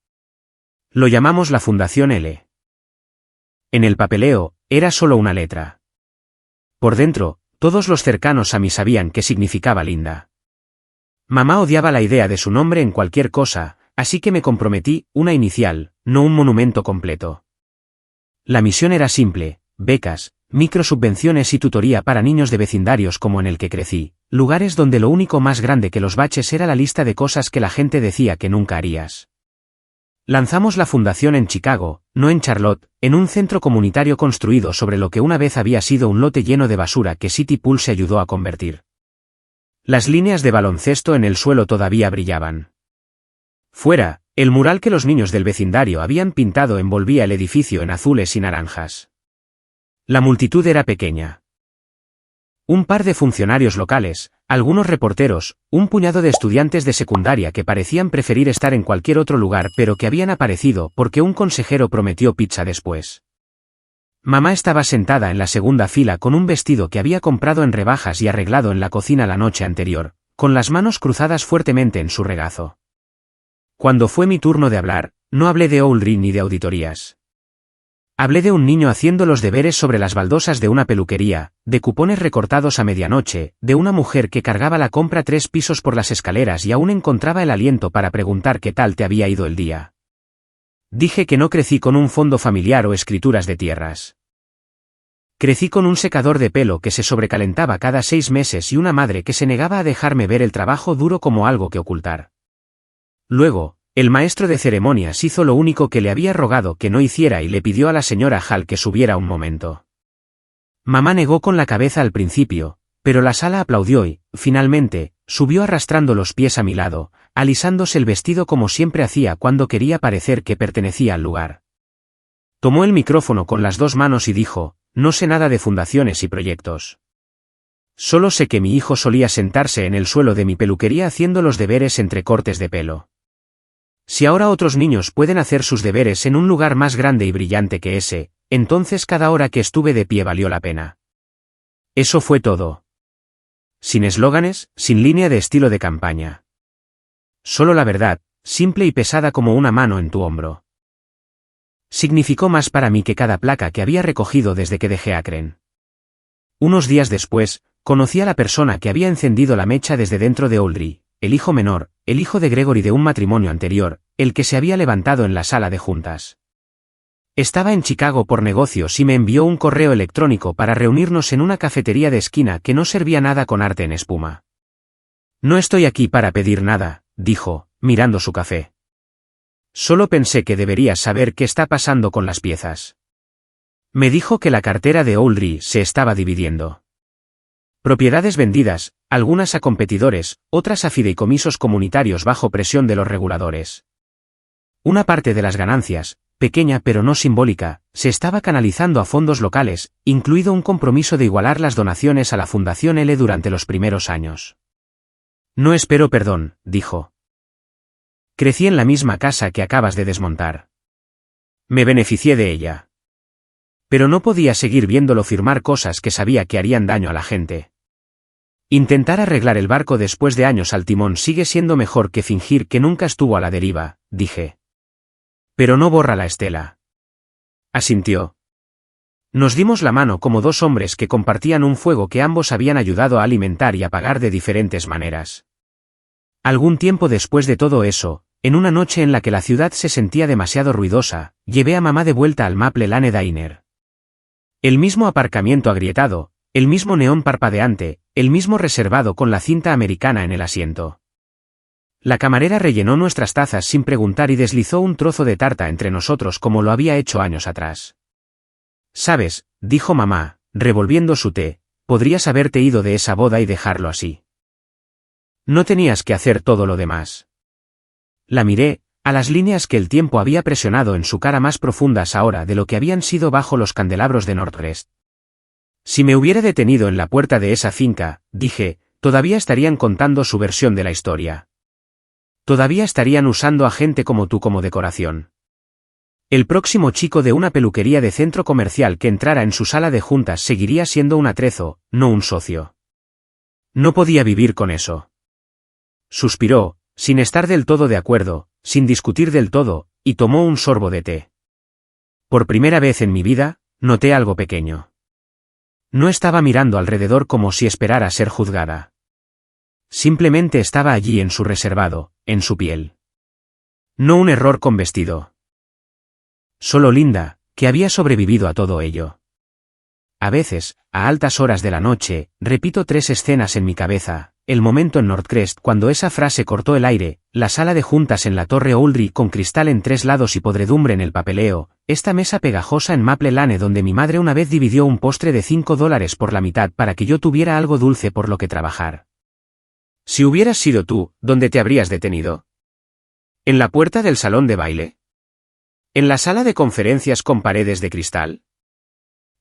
Lo llamamos la Fundación L. En el papeleo, era solo una letra. Por dentro, todos los cercanos a mí sabían qué significaba Linda. Mamá odiaba la idea de su nombre en cualquier cosa, así que me comprometí, una inicial, no un monumento completo. La misión era simple: becas, microsubvenciones y tutoría para niños de vecindarios como en el que crecí, lugares donde lo único más grande que los baches era la lista de cosas que la gente decía que nunca harías. Lanzamos la fundación en Chicago, no en Charlotte, en un centro comunitario construido sobre lo que una vez había sido un lote lleno de basura que City Pulse ayudó a convertir. Las líneas de baloncesto en el suelo todavía brillaban. Fuera, el mural que los niños del vecindario habían pintado envolvía el edificio en azules y naranjas. La multitud era pequeña. Un par de funcionarios locales, algunos reporteros, un puñado de estudiantes de secundaria que parecían preferir estar en cualquier otro lugar pero que habían aparecido porque un consejero prometió pizza después. Mamá estaba sentada en la segunda fila con un vestido que había comprado en rebajas y arreglado en la cocina la noche anterior, con las manos cruzadas fuertemente en su regazo. Cuando fue mi turno de hablar, no hablé de Ulrich ni de auditorías. Hablé de un niño haciendo los deberes sobre las baldosas de una peluquería, de cupones recortados a medianoche, de una mujer que cargaba la compra 3 pisos por las escaleras y aún encontraba el aliento para preguntar qué tal te había ido el día. Dije que no crecí con un fondo familiar o escrituras de tierras. Crecí con un secador de pelo que se sobrecalentaba cada 6 meses y una madre que se negaba a dejarme ver el trabajo duro como algo que ocultar. Luego, el maestro de ceremonias hizo lo único que le había rogado que no hiciera y le pidió a la señora Hall que subiera un momento. Mamá negó con la cabeza al principio, pero la sala aplaudió y, finalmente, subió arrastrando los pies a mi lado, alisándose el vestido como siempre hacía cuando quería parecer que pertenecía al lugar. Tomó el micrófono con las 2 manos y dijo: no sé nada de fundaciones y proyectos. Solo sé que mi hijo solía sentarse en el suelo de mi peluquería haciendo los deberes entre cortes de pelo. Si ahora otros niños pueden hacer sus deberes en un lugar más grande y brillante que ese, entonces cada hora que estuve de pie valió la pena. Eso fue todo. Sin eslóganes, sin línea de estilo de campaña. Solo la verdad, simple y pesada como una mano en tu hombro. Significó más para mí que cada placa que había recogido desde que dejé Akron. Unos días después, conocí a la persona que había encendido la mecha desde dentro de Audrey, el hijo menor, el hijo de Gregory de un matrimonio anterior, el que se había levantado en la sala de juntas. Estaba en Chicago por negocios y me envió un correo electrónico para reunirnos en una cafetería de esquina que no servía nada con arte en espuma. No estoy aquí para pedir nada, dijo, mirando su café. Solo pensé que deberías saber qué está pasando con las piezas. Me dijo que la cartera de Audrey se estaba dividiendo. Propiedades vendidas, algunas a competidores, otras a fideicomisos comunitarios bajo presión de los reguladores. Una parte de las ganancias, pequeña pero no simbólica, se estaba canalizando a fondos locales, incluido un compromiso de igualar las donaciones a la Fundación L durante los primeros años. No espero perdón, dijo. Crecí en la misma casa que acabas de desmontar. Me beneficié de ella. Pero no podía seguir viéndolo firmar cosas que sabía que harían daño a la gente. Intentar arreglar el barco después de años al timón sigue siendo mejor que fingir que nunca estuvo a la deriva, dije. Pero no borra la estela. Asintió. Nos dimos la mano como dos hombres que compartían un fuego que ambos habían ayudado a alimentar y apagar de diferentes maneras. Algún tiempo después de todo eso, en una noche en la que la ciudad se sentía demasiado ruidosa, llevé a mamá de vuelta al Maple Lane Diner. El mismo aparcamiento agrietado, el mismo neón parpadeante, el mismo reservado con la cinta americana en el asiento. La camarera rellenó nuestras tazas sin preguntar y deslizó un trozo de tarta entre nosotros como lo había hecho años atrás. «Sabes», dijo mamá, revolviendo su té, «podrías haberte ido de esa boda y dejarlo así. No tenías que hacer todo lo demás». La miré, a las líneas que el tiempo había presionado en su cara más profundas ahora de lo que habían sido bajo los candelabros de Northcrest. Si me hubiera detenido en la puerta de esa finca, dije, todavía estarían contando su versión de la historia. Todavía estarían usando a gente como tú como decoración. El próximo chico de una peluquería de centro comercial que entrara en su sala de juntas seguiría siendo un atrezo, no un socio. No podía vivir con eso. Suspiró, sin estar del todo de acuerdo, sin discutir del todo, y tomó un sorbo de té. Por primera vez en mi vida, noté algo pequeño. No estaba mirando alrededor como si esperara ser juzgada. Simplemente estaba allí en su reservado, en su piel. No un error con vestido. Solo Linda, que había sobrevivido a todo ello. A veces, a altas horas de la noche, repito 3 escenas en mi cabeza: el momento en Northcrest cuando esa frase cortó el aire, la sala de juntas en la Torre Audrey con cristal en 3 lados y podredumbre en el papeleo, esta mesa pegajosa en Maple Lane donde mi madre una vez dividió un postre de $5 por la mitad para que yo tuviera algo dulce por lo que trabajar. Si hubieras sido tú, ¿dónde te habrías detenido? ¿En la puerta del salón de baile? ¿En la sala de conferencias con paredes de cristal?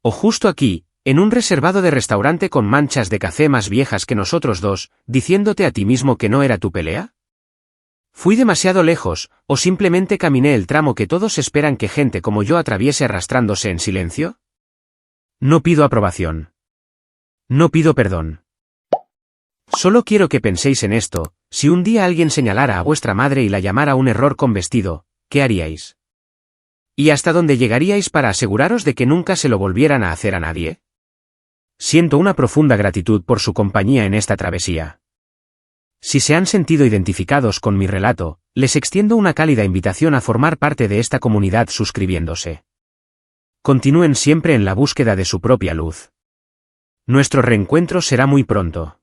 ¿O justo aquí, en un reservado de restaurante con manchas de café más viejas que nosotros dos, diciéndote a ti mismo que no era tu pelea? ¿Fui demasiado lejos, o simplemente caminé el tramo que todos esperan que gente como yo atraviese arrastrándose en silencio? No pido aprobación. No pido perdón. Solo quiero que penséis en esto: si un día alguien señalara a vuestra madre y la llamara un error con vestido, ¿qué haríais? ¿Y hasta dónde llegaríais para aseguraros de que nunca se lo volvieran a hacer a nadie? Siento una profunda gratitud por su compañía en esta travesía. Si se han sentido identificados con mi relato, les extiendo una cálida invitación a formar parte de esta comunidad suscribiéndose. Continúen siempre en la búsqueda de su propia luz. Nuestro reencuentro será muy pronto.